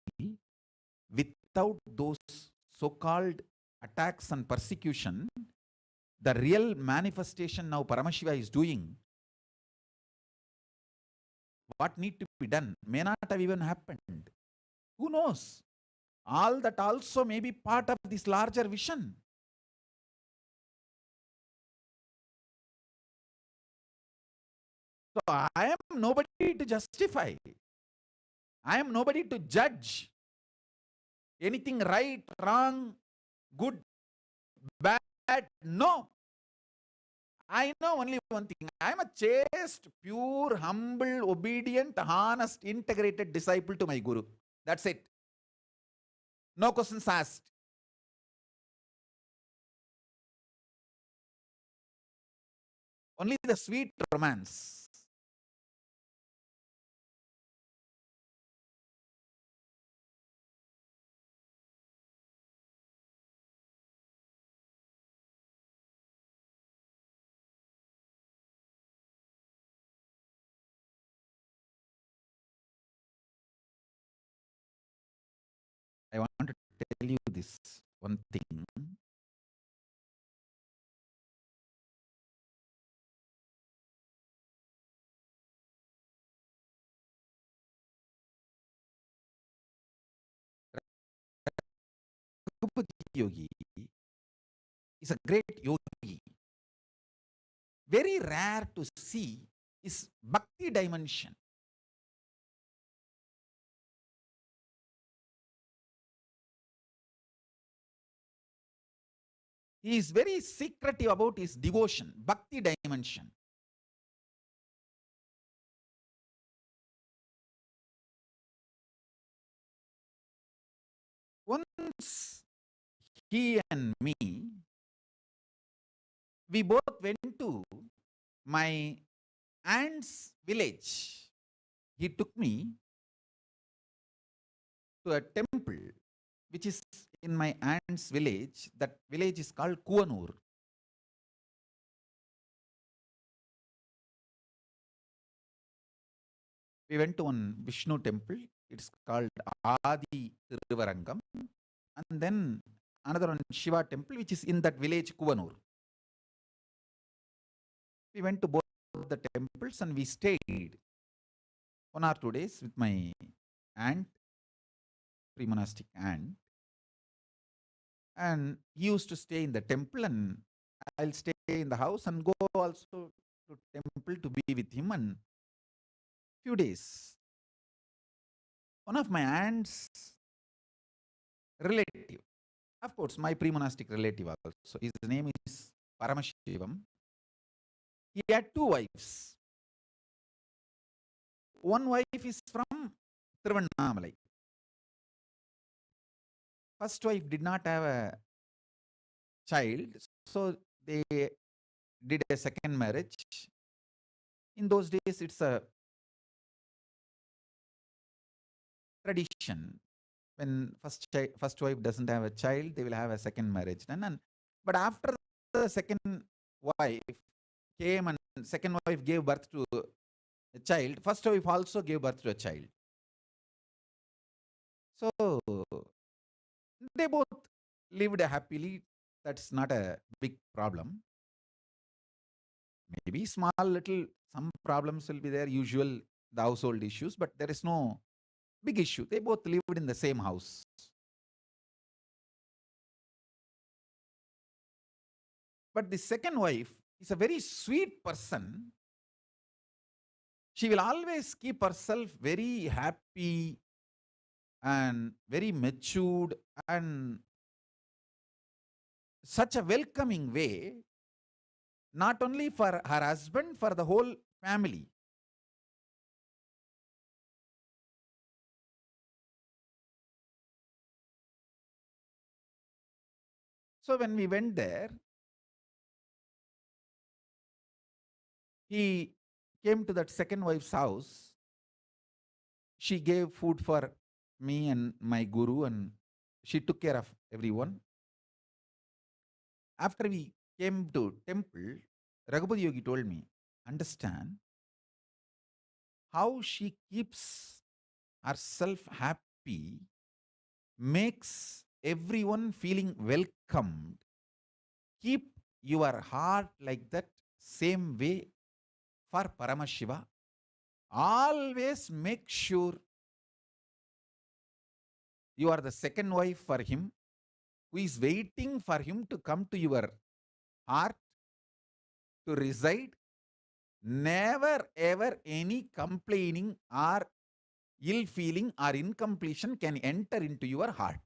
without those so-called attacks and persecution, the real manifestation now Paramashiva is doing, what need to be done may not have even happened. Who knows? All that also may be part of this larger vision. So I am nobody to justify. I am nobody to judge anything right, wrong, good, bad. No. I know only one thing. I'm a chaste, pure, humble, obedient, honest, integrated disciple to my Guru. That's it. No questions asked. Only the sweet romance. I want to tell you this one thing. Raghupathi Yogi is a great yogi. Very rare to see is bhakti dimension. He is very secretive about his devotion, bhakti dimension. Once he and me, we both went to my aunt's village. He took me to a temple which is in my aunt's village. That village is called Kuanur. We went to one Vishnu temple. It's called Adi Thiruvarangam. And then another one Shiva temple, which is in that village Kuanur. We went to both the temples and we stayed 1 or 2 days with my aunt, pre-monastic aunt. And he used to stay in the temple and I'll stay in the house and go also to temple to be with him. And few days, one of my aunt's relative, of course, my pre-monastic relative also, his name is Paramashivoham. He had 2 wives. One wife is from Tiruvannamalai. First wife did not have a child, so they did a second marriage. In those days, it's a tradition. When first wife doesn't have a child, they will have a second marriage done. But after the second wife came and second wife gave birth to a child, first wife also gave birth to a child. So they both lived happily. That's not a big problem. Maybe small little, some problems will be there, usual, the household issues, but there is no big issue. They both lived in the same house. But the second wife is a very sweet person. She will always keep herself very happy and very matured and such a welcoming way, not only for her husband, for the whole family. So when we went there, he came to that second wife's house. She gave food for me and my guru, and she took care of everyone. After we came to temple, Raghupathi Yogi told me, understand how she keeps herself happy, makes everyone feeling welcomed. Keep your heart like that same way for Paramashiva. Always make sure you are the second wife for him, who is waiting for him to come to your heart to reside. Never ever any complaining or ill feeling or incompletion can enter into your heart.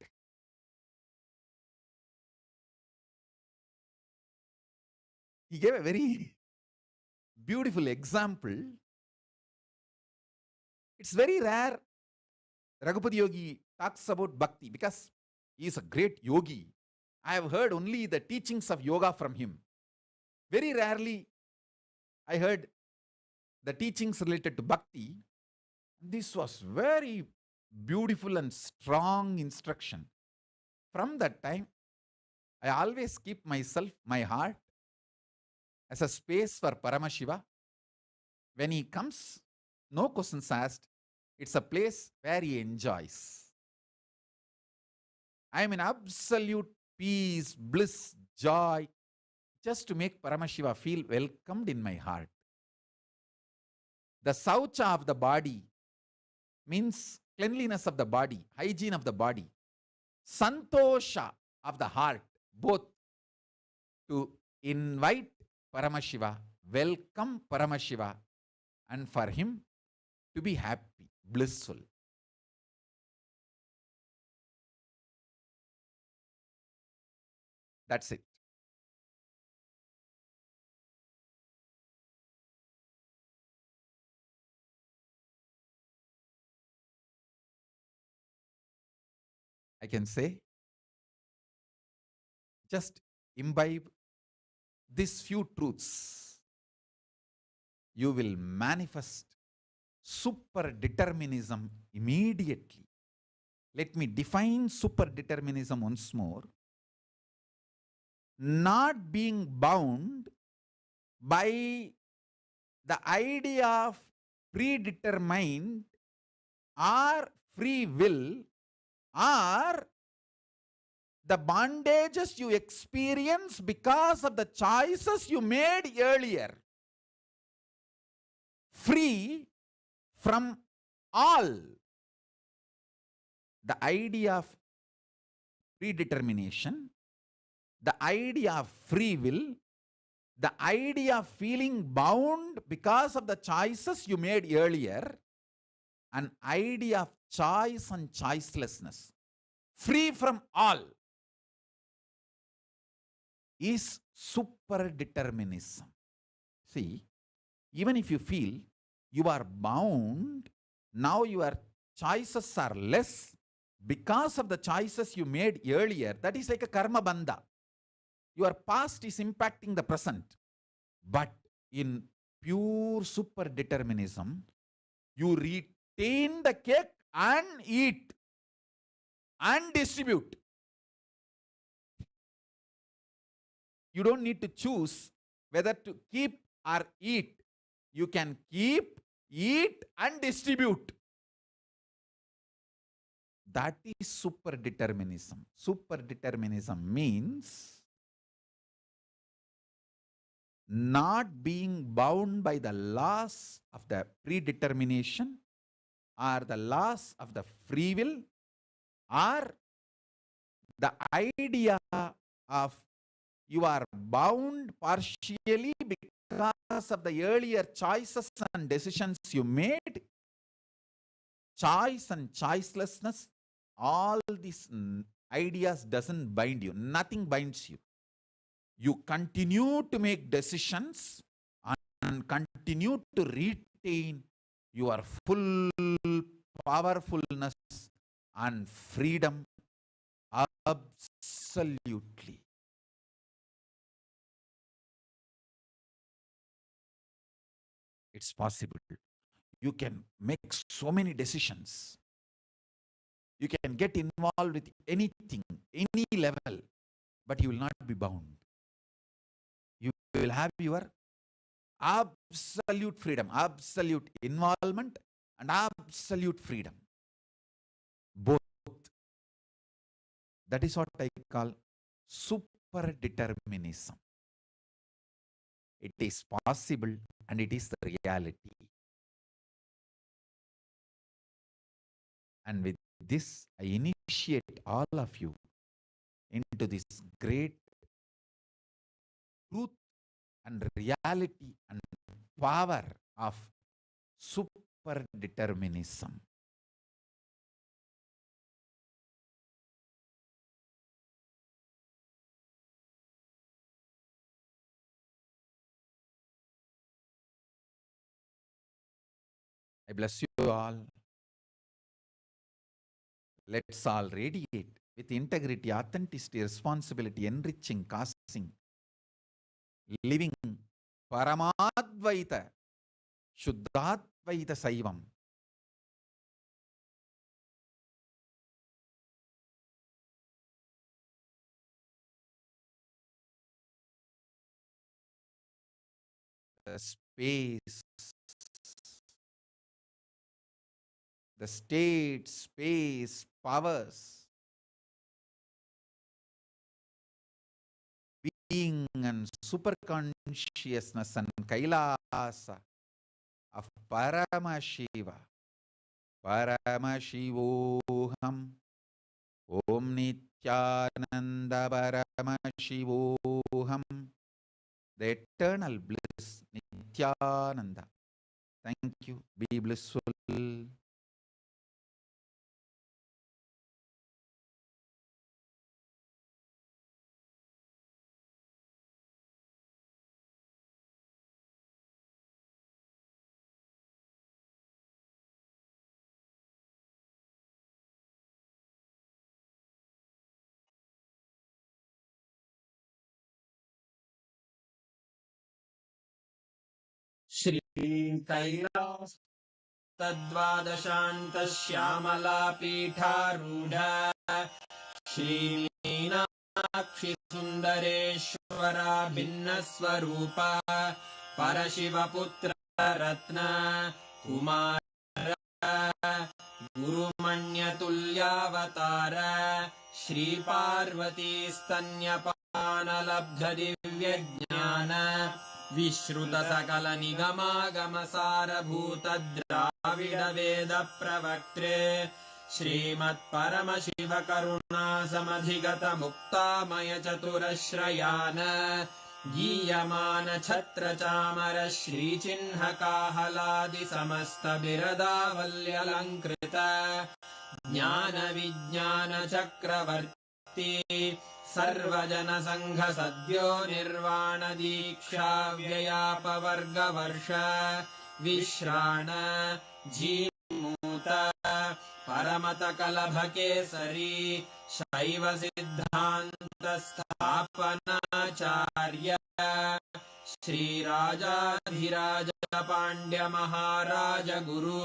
He gave a very beautiful example. It's very rare Raghupati Yogi talks about bhakti because he is a great yogi. I have heard only the teachings of yoga from him. Very rarely I heard the teachings related to bhakti. This was very beautiful and strong instruction. From that time, I always keep myself, my heart, as a space for Paramashiva. When he comes, no questions asked. It's a place where he enjoys. I am in absolute peace, bliss, joy, just to make Paramashiva feel welcomed in my heart. The saucha of the body means cleanliness of the body, hygiene of the body. Santosha of the heart, both to invite Paramashiva, welcome Paramashiva, and for him to be happy, blissful. That's it. I can say, just imbibe these few truths. You will manifest super determinism immediately. Let me define super determinism once more. Not being bound by the idea of predetermined or free will or the bondages you experience because of the choices you made earlier. Free from all. The idea of predetermination, the idea of free will, the idea of feeling bound because of the choices you made earlier, an idea of choice and choicelessness, free from all, is super determinism. See, even if you feel you are bound, now your choices are less because of the choices you made earlier. That is like a karma bandha. Your past is impacting the present. But in pure super determinism, you retain the cake and eat and distribute. You don't need to choose whether to keep or eat. You can keep, eat, and distribute. That is super determinism. Super determinism means not being bound by the laws of the predetermination or the laws of the free will or the idea of you are bound partially because of the earlier choices and decisions you made. Choice and choicelessness, all these ideas doesn't bind you. Nothing binds you. You continue to make decisions and continue to retain your full powerfulness and freedom absolutely. It's possible. You can make so many decisions. You can get involved with anything, any level, but you will not be bound. You will have your absolute freedom, absolute involvement, and absolute freedom. Both. That is what I call super determinism. It is possible and it is the reality. And with this, I initiate all of you into this great truth and reality and power of super determinism. I bless you all. Let's all radiate with integrity, authenticity, responsibility, enriching, casting, living Paramadvaita, Shuddhadvaita Saivam. The space, the state, space, powers, being and super consciousness and Kailasa of Paramashiva, Paramashivoham, Om Nithyananda Paramashivoham, the eternal bliss, Nithyananda. Thank you. Be blissful. श्रीकैलास तद्वादशान्तश्यामलापीठारूढ श्रीमीनाक्षि सुन्दरेश्वरा भिन्नस्वरूपा परशिवपुत्र रत्न कुमार गुरुमण्यतुल्यावतार श्रीपार्वती स्तन्यपानलब्धदिव्यज्ञान विश्रुत सकल निगमागम सारभूत द्राविड वेद प्रवक्त्रे श्रीमत्परमशिव करुणा समधिगत मुक्तामय चतुरश्रयान गीयमान छत्र चामर श्रीचिह्न काहलादि समस्त बिरदावल्यलङ्कृत ज्ञान विज्ञान चक्रवर्ती सर्वजन संघ सद्यो निर्वाण दीक्षा व्ययापवर्गवर्ष विश्राण जीमूत परमत कलभ केसरी शैव सिद्धान्त स्थापनाचार्य श्रीराजाधिराज पाण्ड्य महाराज गुरु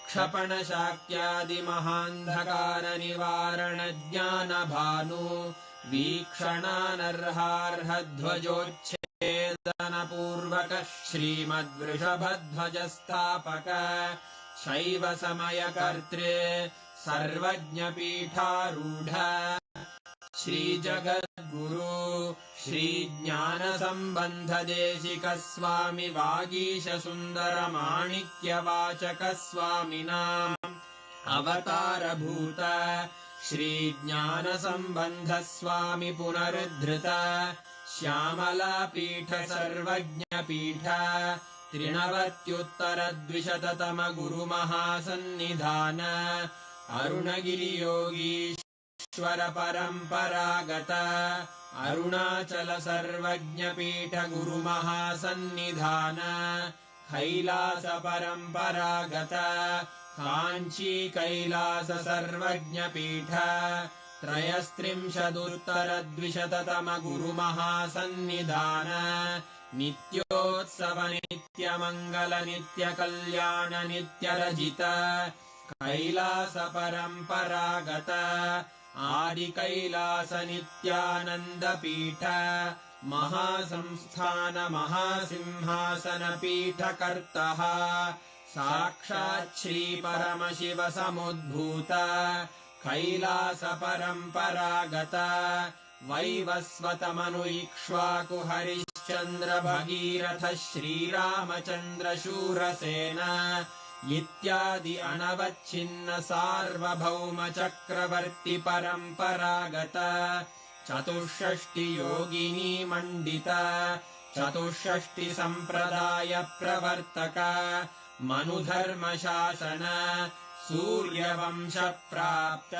क्षपण शाक्यादि महान्धकार निवारण ज्ञान भानु वीक्षणानर्हार्ह ध्वजोच्छेदन पूर्वक श्रीमद्वृषभध्वज स्थापक शैव समय कर्त्रे सर्वज्ञ पीठारूढ श्री जगद्गुरु श्री ज्ञान संबंध देशिक स्वामी वागीश सुंदर माणिक्य वाचक स्वामिनां अवतार भूत श्री ज्ञान संबंध स्वामी पुनरुद्धृत श्यामला पीठ सर्वज्ञ पीठ त्रिनवत्युत्तर द्विशततम गुरु महासन्निधान अरुणगिरि योगीश्वर परंपरागत अरुणाचल सर्वज्ञ पीठ गुरु महासन्निधान कैलास परंपरागत कांची कैलास सर्वज्ञ पीठ त्रयस्त्रिंशदुत्तर द्विशततम गुरु महासन्निधान नित्योत्सव नित्य मंगल नित्य कल्याण नित्य रजित कैलास परंपरागत आदि कैलास नित्यानंद पीठ महासंस्थान महासिंहासन पीठ कर्तः साक्षात् श्री परमशिव समुद्भूत कैलास परंपरागत वैवस्वत मनु इक्ष्वाकु हरिश्चंद्र भगीरथ श्रीरामचंद्र शूरसेन इत्यादि अनवच्छिन्न सार्वभौम चक्रवर्ति परंपरागत चतुष्षष्टि योगिनी मंडित चतुष्षष्टि संप्रदाय प्रवर्तक मनुधर्म शासन सूर्यवंश प्राप्त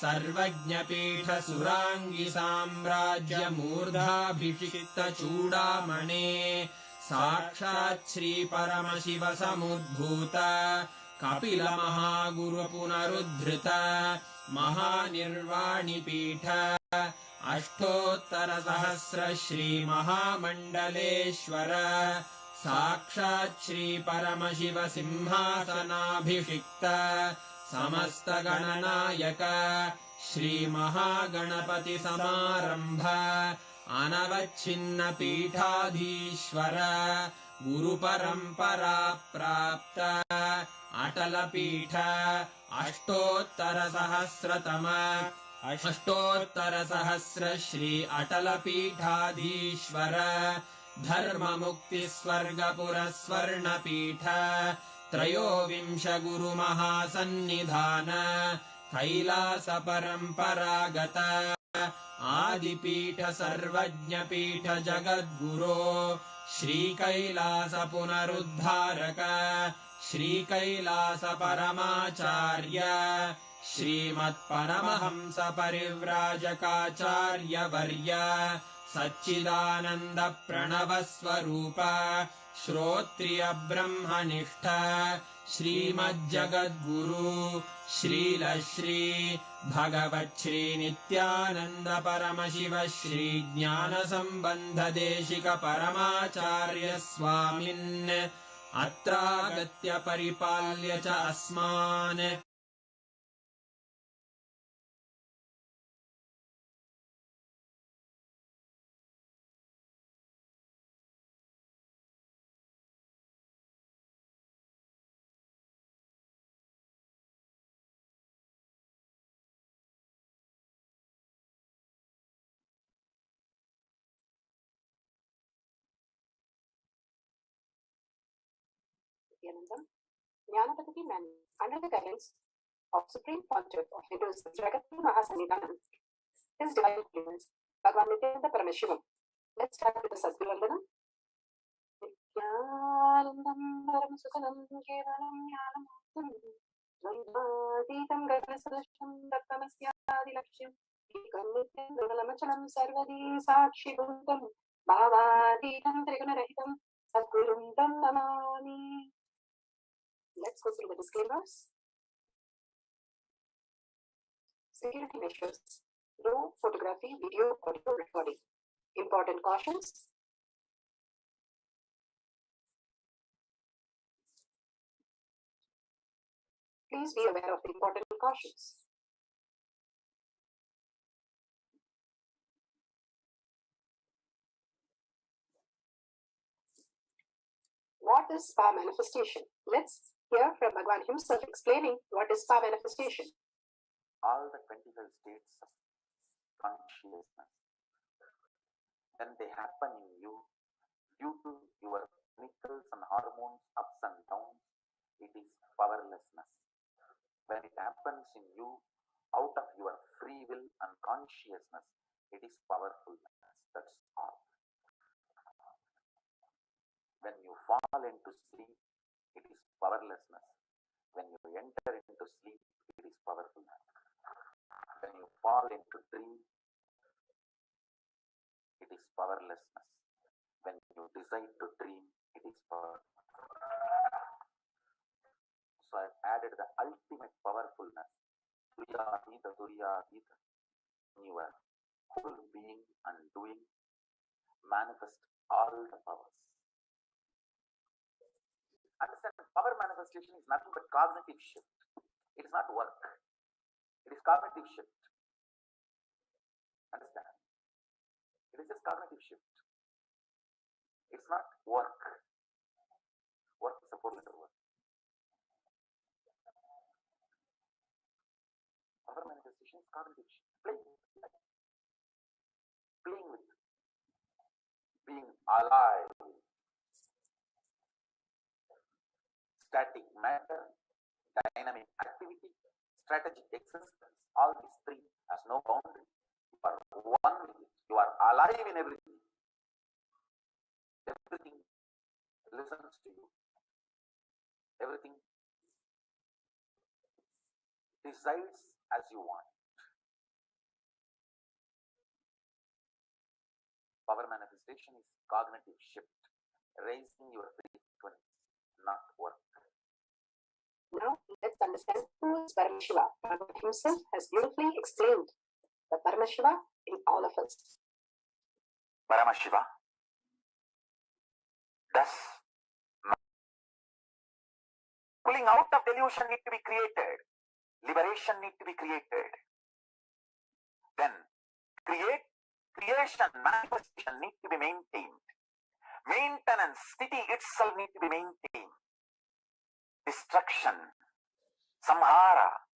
सर्वज्ञ पीठ सुरांगी साम्राज्य मूर्धाभिषिक्त चूड़ामणे साक्षात् श्रीपरमशिवसमुद्भूत कपिलमहागुरुपुनरुद्धृत महानिर्वाणिपीठ अष्टोत्तरसहस्र श्रीमहामण्डलेश्वर साक्षात् श्रीपरमशिवसिंहासनाभिषिक्त समस्तगणनायक श्रीमहागणपतिसमारम्भ अनवच्छिन्नपीठाधीश्वर गुरुपरम्परा प्राप्त अटलपीठ अष्टोत्तरसहस्र श्री अटलपीठाधीश्वर धर्ममुक्तिस्वर्गपुरस्वर्णपीठ त्रयोविंश गुरुमहासन्निधान कैलासपरम्परागत आदिपीठ सर्वज्ञपीठ जगद्गुरो श्रीकैलास पुनरुद्धारक श्रीकैलासपरमाचार्य श्रीमत्परमहंस परिव्राजकाचार्यवर्य सच्चिदानन्द प्रणवस्वरूप श्रोत्रिय ब्रह्मनिष्ठ श्रीमज्जगद्गुरु श्रीलश्री भगवच्छ्री नित्यानन्द परमशिव श्री ज्ञानसम्बन्धदेशिक परमाचार्य स्वामिन् अत्रागत्य परिपाल्य च अस्मान् Nithyananda, Jnanapataki man, under the guidance of Supreme Pontiff of Hindus, Jagatguru Mahasannidhanam, His Divine Holiness, Bhagavan Nithyananda Paramashivam. Let's start with the Sadguru Vandanam. Nithyanandam Paramasukhanam Kevalam Jnanamurtam Dvaitvam Gagnasadasham Dattamasyadilaksham Ekam Nityam Nirmalamachalam Sarvadi Sakshibhutam Bhavaditam Trigunarahitam Sadgurum Tam Namami. Let's go through the disclaimers. Security measures. No photography, video, audio recording. Important cautions. Please be aware of the important cautions. What is spa manifestation? Let's hear from Bhagavan himself explaining what is spa manifestation. All the 25 states of consciousness, when they happen in you, due to your chemicals and hormones ups and downs, it is powerlessness. When it happens in you, out of your free will and consciousness, it is powerfulness. That's all. When you fall into sleep, it is powerlessness. When you enter into sleep, it is powerfulness. When you fall into dream, it is powerlessness. When you decide to dream, it is power. So I've added the ultimate powerfulness, Turiyatita, Turiyatita, in your whole being and doing, manifest all the powers. Understand, power manifestation is nothing but cognitive shift. It is not work. It is cognitive shift. Understand? It is just cognitive shift. It's not work. Work is a four-letter word. Power manifestation is cognitive shift. Playing with being alive. Static matter, dynamic activity, strategic existence. All these three has no boundary. You are one with it. You are alive in everything. Everything listens to you. Everything decides as you want. Power manifestation is cognitive shift. raising your frequency, not work. Now let's understand who is Paramashiva. Bhagavan himself has beautifully explained the Paramashiva in all of us. Paramashiva does pulling out of delusion need to be created. Liberation need to be created. Then creation, manifestation need to be maintained. Maintenance, sthiti itself need to be maintained. Destruction, samhara,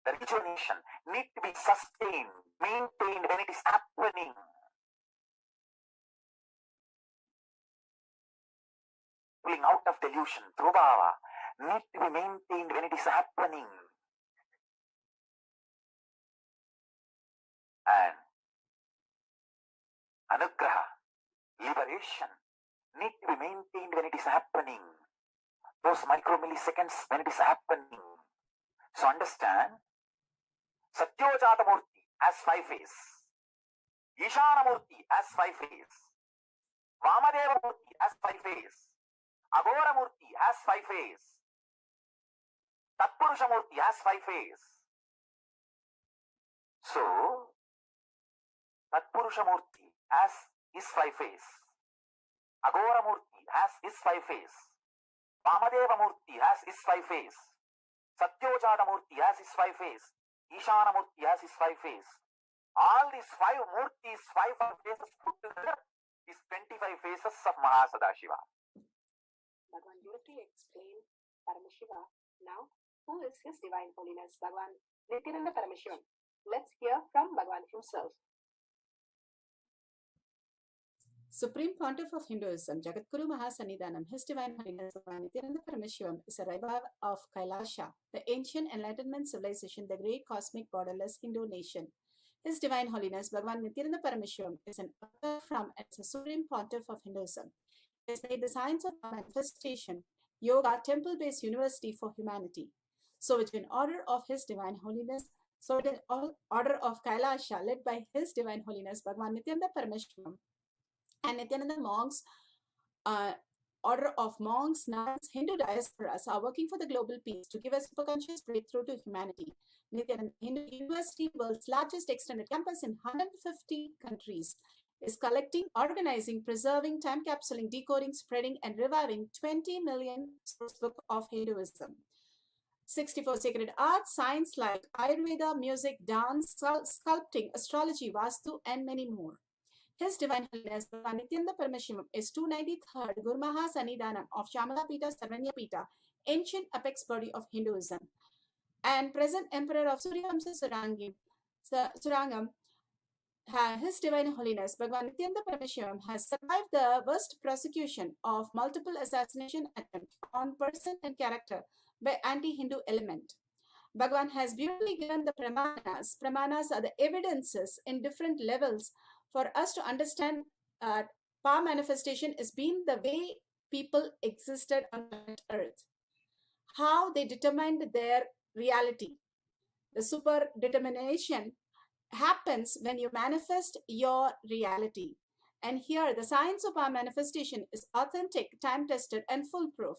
the rejuvenation need to be sustained, maintained when it is happening. Pulling out of delusion, drubhava, need to be maintained when it is happening. And anugraha, liberation, need to be maintained when it is happening. Those micromilliseconds when it is happening. So understand, Satyojata Murti has 5 phases. Ishana Murti has 5 phases. Vamadeva Murti has 5 phases. Agora Murti has 5 phases. Tatpurusha Murti has 5 phases. So, Tatpurusha Murti has his 5 phases. Agora Murti has his 5 phases. Vamadeva Murti has his 5 phases. Satyojata Murti has his 5 phases. Ishana Murti has his 5 phases. All these 5 Murtis, 5 phases put together is 25 phases of Mahasadashiva. Bhagavan beautifully explained Paramashiva. Now, who is His Divine Holiness, Bhagavan Nithyananda Paramashivam? Let's hear from Bhagavan himself. Supreme Pontiff of Hinduism, Jagadguru Mahasannidhanam, His Divine Holiness Bhagavan Nithyananda Paramashivam is a reviver of Kailasa, the ancient enlightenment civilization, the great cosmic borderless Hindu nation. His Divine Holiness Bhagavan Nithyananda Paramashivam is an author from and is a Supreme Pontiff of Hinduism. He has made the science of manifestation, yoga, temple-based university for humanity. So which in order of His Divine Holiness, so in order of Kailasa, led by His Divine Holiness Bhagavan Nithyananda Paramashivam, and Nithyananda monks, order of monks, nuns, Hindu diasporas are working for the global peace to give a superconscious breakthrough to humanity. Nithyananda Hindu University, world's largest extended campus in 150 countries, is collecting, organizing, preserving, time capsuling, decoding, spreading, and reviving 20 million source book of Hinduism. 64 sacred arts, science like Ayurveda, music, dance, sculpting, astrology, Vastu, and many more. His Divine Holiness Bhagavan Nithyananda Paramashivam is 293rd Guru Mahasannidhanam of Shamalapita Sarvanyapita, ancient apex body of Hinduism, and present Emperor of Suryavamsa Surangam. His Divine Holiness Bhagavan Nithyananda Paramashivam has survived the worst prosecution of multiple assassination attempts on person and character by anti-Hindu element. Bhagavan has beautifully given the pramanas. Pramanas are the evidences in different levels for us to understand power manifestation as being the way people existed on planet Earth, how they determined their reality. The super determination happens when you manifest your reality. And here, the science of our manifestation is authentic, time-tested, and foolproof.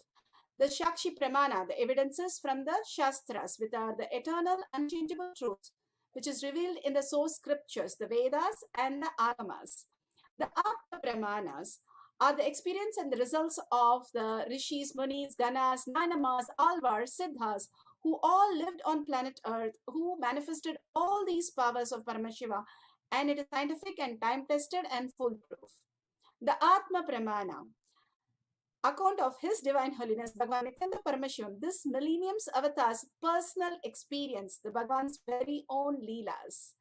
The Shakshi Pramana, the evidences from the Shastras, which are the eternal, unchangeable truths, which is revealed in the source scriptures, the Vedas and the Agamas. The Atma Pramanas are the experience and the results of the Rishis, Munis, Ganas, Nanamas, Alvars, Siddhas, who all lived on planet Earth, who manifested all these powers of Paramashiva, and it is scientific and time-tested and foolproof. The Atma Pramana, account of His Divine Holiness Bhagavan Nithyananda Paramashivam, this millennium's avatar's personal experience, the Bhagavan's very own Leelas.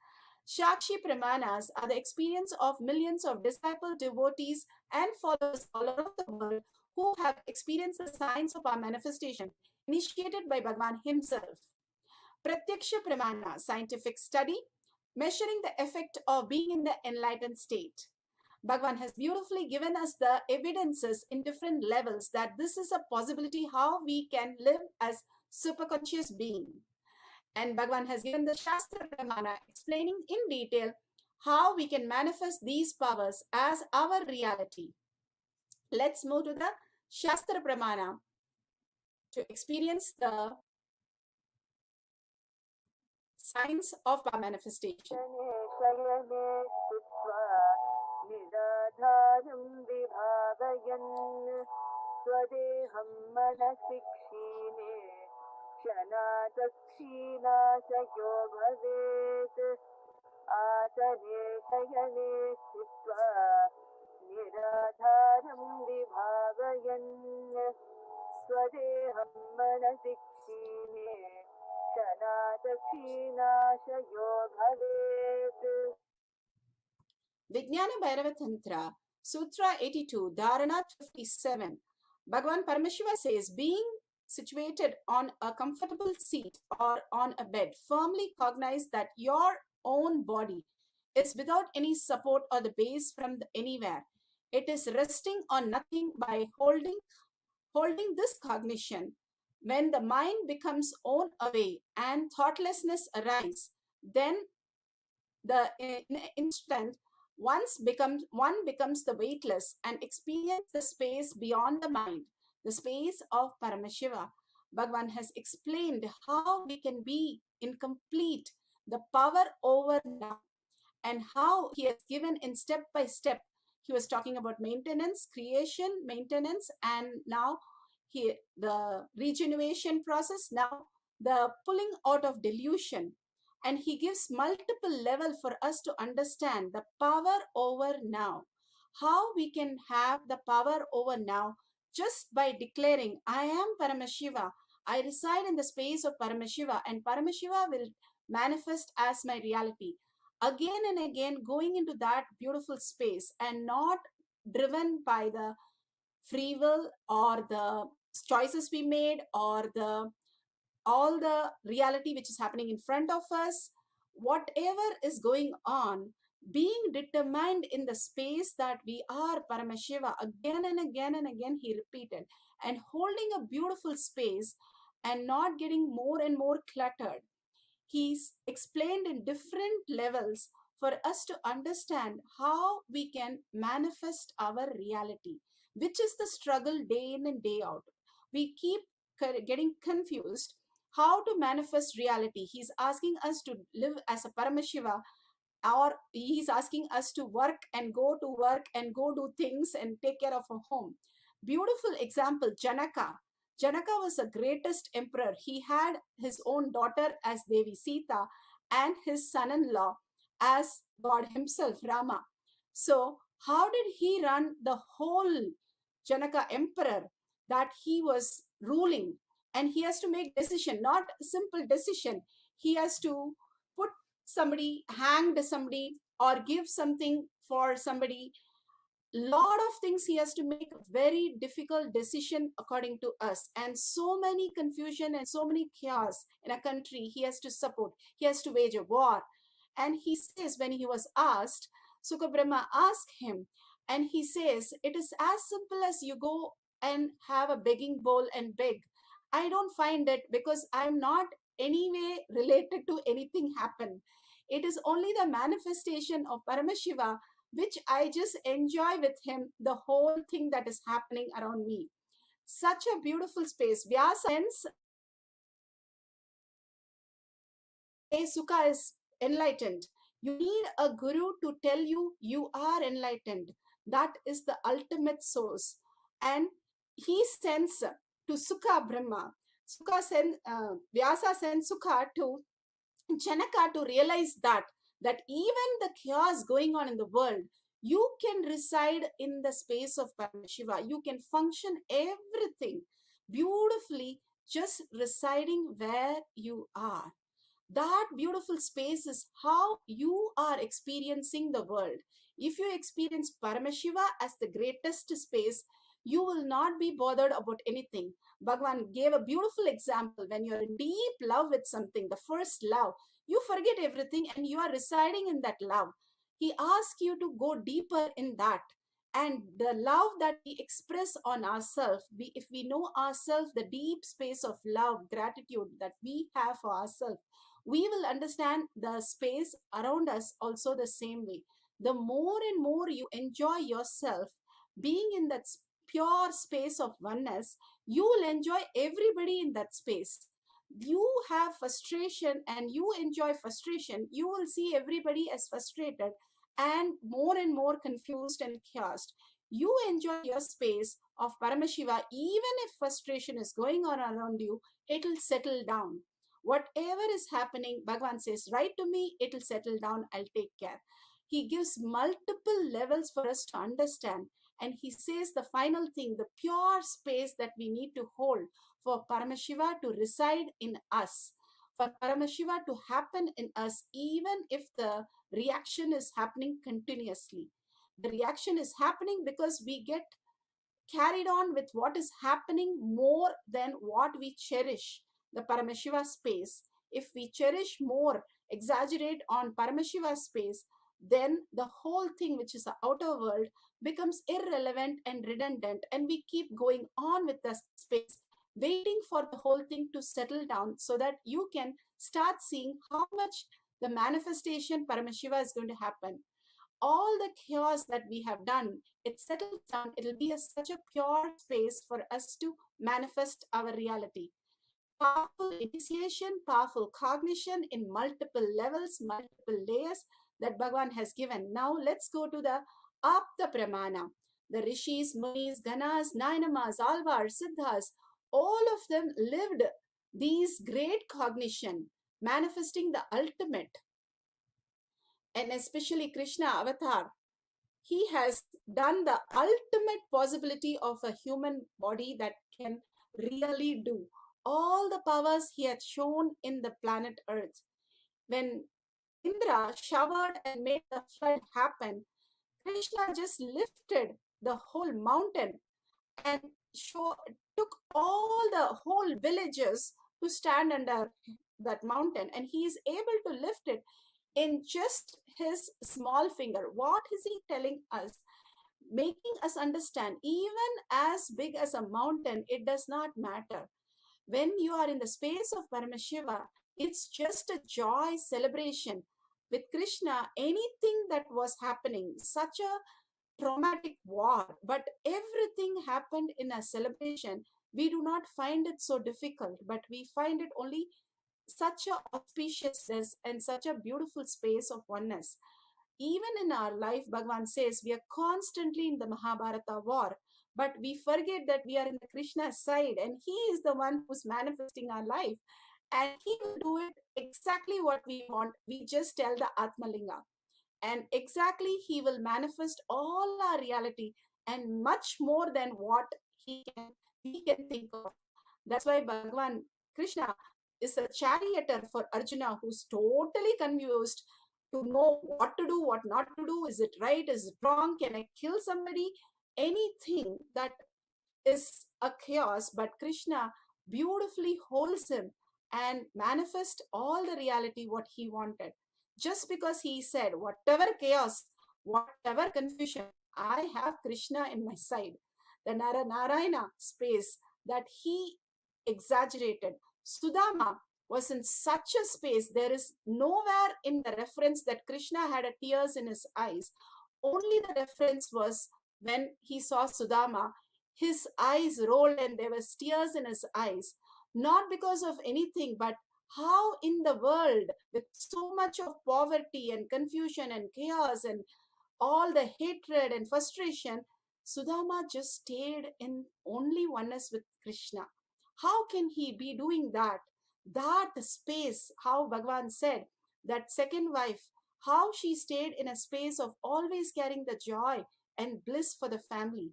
Shakshi Pramanas are the experience of millions of disciple devotees and followers all over the world who have experienced the science of our manifestation initiated by Bhagavan himself. Pratyaksha Pramana, scientific study, measuring the effect of being in the enlightened state. Bhagavan has beautifully given us the evidences in different levels that this is a possibility how we can live as superconscious being. And Bhagavan has given the Shastra Pramana explaining in detail how we can manifest these powers as our reality. Let's move to the Shastra Pramana to experience the science of manifestation. Vijnana Bhairava Tantra, Sutra 82, Dharana 57. Bhagavan Paramashiva says, being situated on a comfortable seat or on a bed, firmly cognize that your own body is without any support or the base from anywhere. It is resting on nothing by holding this cognition. When the mind becomes own away and thoughtlessness arise, then the instant one becomes the weightless and experience the space beyond the mind, the space of Paramashiva. Bhagavan has explained how we can be in complete the power over now, and how he has given in step by step. He was talking about maintenance, creation, maintenance, and now the regeneration process, now the pulling out of delusion. And he gives multiple level for us to understand the power over now, how we can have the power over now just by declaring, I am Paramashiva, I reside in the space of Paramashiva, and Paramashiva will manifest as my reality. Again and again going into that beautiful space and not driven by the free will or the choices we made or the all the reality which is happening in front of us, whatever is going on, being determined in the space that we are Paramashiva, again and again and again he repeated, and holding a beautiful space and not getting more and more cluttered. He's explained in different levels for us to understand how we can manifest our reality, which is the struggle day in and day out. We keep getting confused how to manifest reality. He's asking us to live as a Paramashiva, or he's asking us to work and go do things and take care of a home. Beautiful example, Janaka. Janaka was the greatest emperor. He had his own daughter as Devi Sita and his son-in-law as God himself, Rama. So how did he run the whole Janaka emperor that he was ruling? And he has to make decision, not a simple decision. He has to put somebody, hanged somebody, or give something for somebody. Lot of things he has to make, a very difficult decision according to us, and so many confusion and so many chaos in a country he has to support. He has to wage a war. And he says, when he was asked, Sukha Brahma asked him, and he says, it is as simple as you go and have a begging bowl and beg. I don't find it, because I'm not anyway related to anything happen. It is only the manifestation of Paramashiva which I just enjoy with him, the whole thing that is happening around me. Such a beautiful space. Vyasa ends, Sukha is enlightened. You need a guru to tell you you are enlightened. That is the ultimate source. And he sends to Sukha Brahma. Vyasa sends Sukha to Janaka to realize that even the chaos going on in the world, you can reside in the space of Paramashiva. You can function everything beautifully just residing where you are. That beautiful space is how you are experiencing the world. If you experience Paramashiva as the greatest space, you will not be bothered about anything. Bhagavan gave a beautiful example. When you're in deep love with something, the first love, you forget everything and you are residing in that love. He asks you to go deeper in that. And the love that we express on ourselves, if we know ourselves, the deep space of love, gratitude that we have for ourselves, we will understand the space around us also the same way. The more and more you enjoy yourself, being in that pure space of oneness, you will enjoy everybody in that space. You have frustration and you enjoy frustration, you will see everybody as frustrated and more confused and chaos. You enjoy your space of Paramashiva, even if frustration is going on around you, it will settle down. Whatever is happening, Bhagavan says, write to me, it will settle down, I'll take care. He gives multiple levels for us to understand. And he says the final thing, the pure space that we need to hold for Paramashiva to reside in us, for Paramashiva to happen in us, even if the reaction is happening continuously. The reaction is happening because we get carried on with what is happening more than what we cherish, the Paramashiva space. If we cherish more, exaggerate on Paramashiva space, then the whole thing, which is the outer world, becomes irrelevant and redundant, and we keep going on with the space, waiting for the whole thing to settle down so that you can start seeing how much the manifestation Paramashiva is going to happen. All the chaos that we have done, it settles down. It'll be such a pure space for us to manifest our reality. Powerful initiation, powerful cognition in multiple levels, multiple layers that Bhagavan has given. Now let's go to the Apta Pramana. The Rishis, Munis, Ganas, Nainamas, Alvars, Siddhas, all of them lived these great cognition, manifesting the ultimate. And especially Krishna avatar, he has done the ultimate possibility of a human body that can really do all the powers he had shown in the planet Earth. When Indra showered and made the flood happen, Krishna just lifted the whole mountain and took all the whole villages to stand under that mountain, and he is able to lift it in just his small finger. What is he telling us? Making us understand, even as big as a mountain, it does not matter. When you are in the space of Paramashiva, it's just a joy celebration. With Krishna, anything that was happening, such a traumatic war, but everything happened in a celebration. We do not find it so difficult, but we find it only such a auspiciousness and such a beautiful space of oneness. Even in our life, Bhagavan says we are constantly in the Mahabharata war, but we forget that we are in the Krishna side, and he is the one who's manifesting our life, and he will do it exactly what we want. We just tell the Atmalinga, and exactly he will manifest all our reality and much more than what we can think of. That's why Bhagavan Krishna is a charioteer for Arjuna, who's totally confused to know what to do, what not to do. Is it right? Is it wrong? Can I kill somebody? Anything that is a chaos, but Krishna beautifully holds him and manifests all the reality what he wanted. Just because he said, whatever chaos, whatever confusion, I have Krishna in my side. The Narayana space that he exaggerated. Sudama was in such a space, there is nowhere in the reference that Krishna had a tears in his eyes. Only the reference was when he saw Sudama, his eyes rolled and there was tears in his eyes, not because of anything, but how in the world, with so much of poverty and confusion and chaos and all the hatred and frustration, Sudama just stayed in only oneness with Krishna. How can he be doing that? That space, how Bhagavan said, that second wife, how she stayed in a space of always carrying the joy and bliss for the family.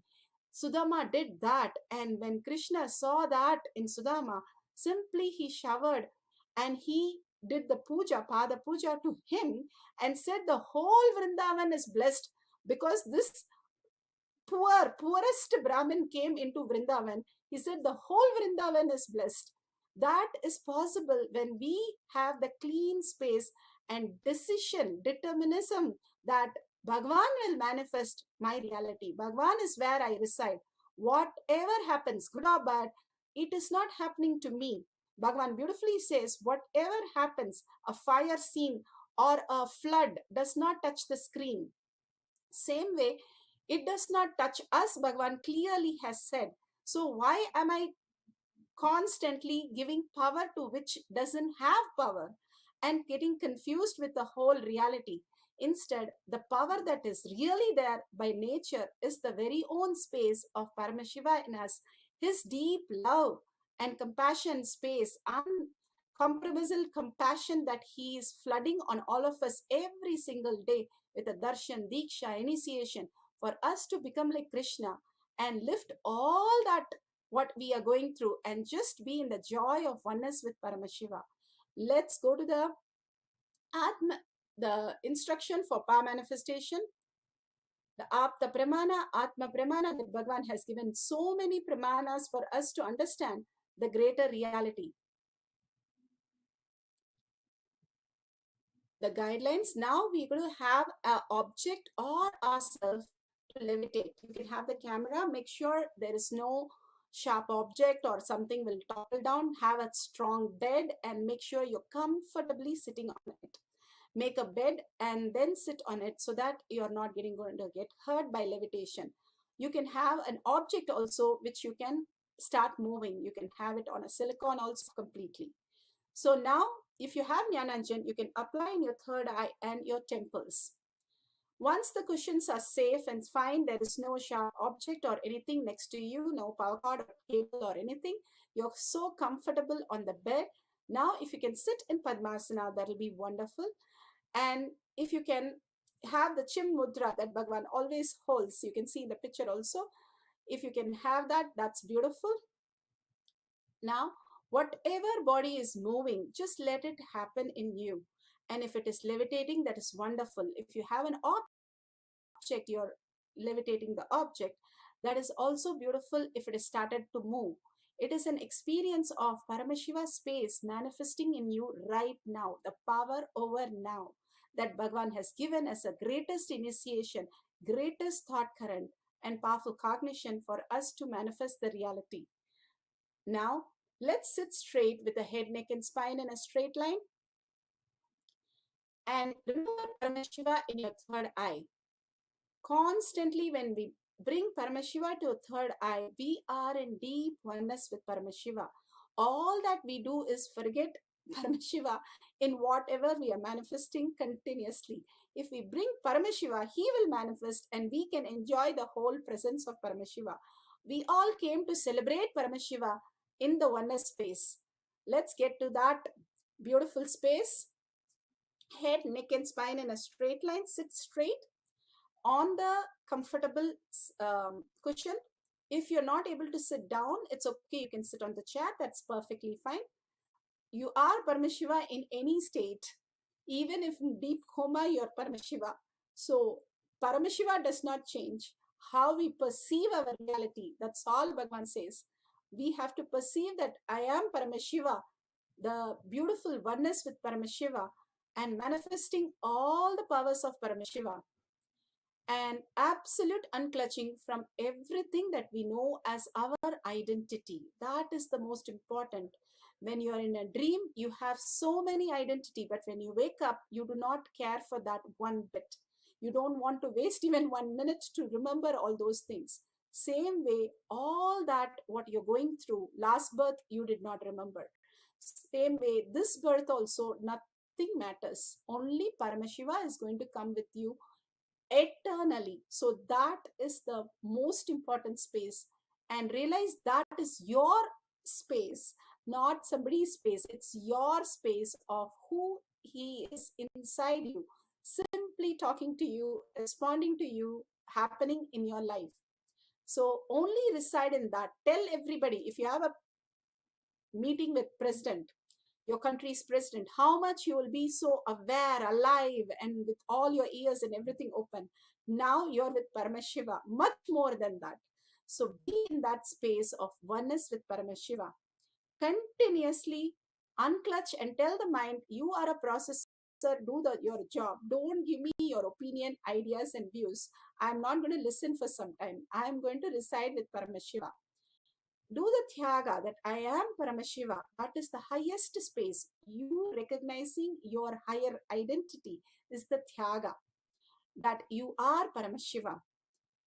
Sudama did that, and when Krishna saw that in Sudama, simply he showered and he did the puja, pada puja to him, and said the whole Vrindavan is blessed because this poorest Brahmin came into Vrindavan. He said the whole Vrindavan is blessed. That is possible when we have the clean space and determinism that Bhagavan will manifest my reality. Bhagavan is where I reside. Whatever happens, good or bad, it is not happening to me. Bhagavan beautifully says, whatever happens, a fire scene or a flood does not touch the screen. Same way, It does not touch us, Bhagavan clearly has said. So why am I constantly giving power to which doesn't have power and getting confused with the whole reality? Instead, the power that is really there by nature is the very own space of Paramashiva in us, his deep love and compassion space, uncompromisable compassion that he is flooding on all of us every single day with a darshan, diksha, initiation, for us to become like Krishna and lift all that what we are going through and just be in the joy of oneness with Paramashiva. Let's go to the Atma, the instruction for power manifestation. The Apta Pramana, Atma Pramana, that Bhagavan has given so many Pramanas for us to understand the greater reality. The guidelines, now we're going to have an object or ourselves to levitate. You can have the camera, make sure there is no sharp object or something will topple down. Have a strong bed and make sure you're comfortably sitting on it. Make a bed and then sit on it so that you're not going to get hurt by levitation. You can have an object also which you can start moving. You can have it on a silicone also completely. So now, if you have Jnananjan, you can apply in your third eye and your temples. Once the cushions are safe and fine, there is no sharp object or anything next to you, no power cord or cable or anything. You're so comfortable on the bed. Now, if you can sit in Padmasana, that'll be wonderful. And if you can have the Chim Mudra that Bhagavan always holds, you can see in the picture also. If you can have that, that's beautiful. Now, whatever body is moving, just let it happen in you. And if it is levitating, that is wonderful. If you have an object, you're levitating the object, that is also beautiful if it is started to move. It is an experience of Paramashiva space manifesting in you right now, the power over now that Bhagavan has given as a greatest initiation, greatest thought current, and powerful cognition for us to manifest the reality. Now, let's sit straight with the head, neck, and spine in a straight line. And remember Paramashiva in your third eye. Constantly, when we bring Paramashiva to a third eye, we are in deep oneness with Paramashiva. All that we do is forget Paramashiva in whatever we are manifesting continuously. If we bring Paramashiva, he will manifest and we can enjoy the whole presence of Paramashiva. We all came to celebrate Paramashiva in the oneness space. Let's get to that beautiful space. Head, neck, and spine in a straight line. Sit straight on the comfortable cushion. If you're not able to sit down, it's okay. You can sit on the chair. That's perfectly fine. You are Paramashiva in any state. Even if in deep coma, you're Paramashiva. So Paramashiva does not change. How we perceive our reality, that's all Bhagavan says. We have to perceive that I am Paramashiva, the beautiful oneness with Paramashiva, and manifesting all the powers of Paramashiva, and absolute unclutching from everything that we know as our identity. That is the most important. When you are in a dream, you have so many identity, but when you wake up, you do not care for that one bit. You don't want to waste even 1 minute to remember all those things. Same way, all that what you're going through, last birth, you did not remember. Same way, this birth also, nothing matters. Only Paramashiva is going to come with you eternally. So that is the most important space, and realize that is your space, not somebody's space. It's your space of who he is inside you, simply talking to you, responding to you, happening in your life. So only reside in that. Tell everybody, if you have a meeting with president, your country's president, how much you will be so aware, alive, and with all your ears and everything open. Now you're with Paramashiva, much more than that. So be in that space of oneness with Paramashiva. Continuously unclutch and tell the mind, you are a processor, do your job. Don't give me your opinion, ideas, and views. I'm not going to listen for some time. I'm going to reside with Paramashiva. Do the Tyaga that I am Paramashiva. That is the highest space. You recognizing your higher identity is the Tyaga, that you are Paramashiva.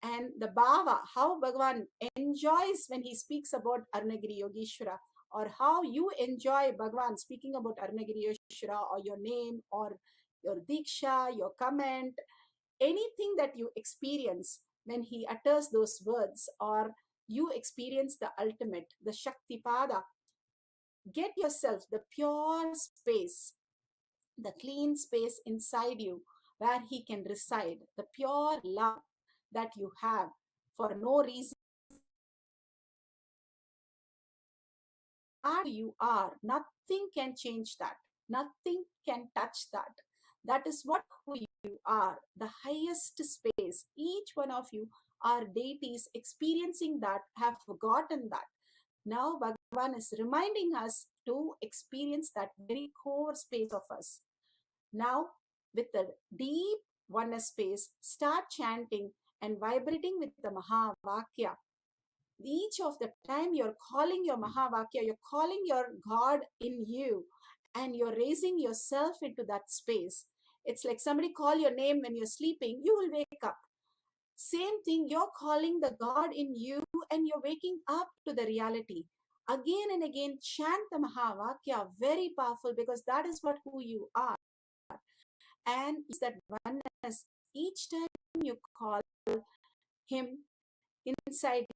And the bhava, how Bhagavan enjoys when he speaks about Arunagiri Yogeshwara, or how you enjoy Bhagavan speaking about Arunagiri Yogeshwara, or your name, or your diksha, your comment, anything that you experience when he utters those words, or you experience the ultimate, the Shaktipada. Get yourself the pure space, the clean space inside you where he can reside, the pure love that you have for no reason. Who you are, nothing can change that, nothing can touch that. That is what who you are, the highest space. Each one of you are deities experiencing that, have forgotten that. Now Bhagavan is reminding us to experience that very core space of us. Now, with the deep oneness space, start chanting and vibrating with the Mahavakya. Each of the time you're calling your Mahavakya, you're calling your God in you, and you're raising yourself into that space. It's like somebody call your name when you're sleeping, you will wake up. Same thing, you're calling the God in you and you're waking up to the reality. Again and again, chant the Mahavakya, very powerful, because that is what who you are. And is that oneness. Each time you call him inside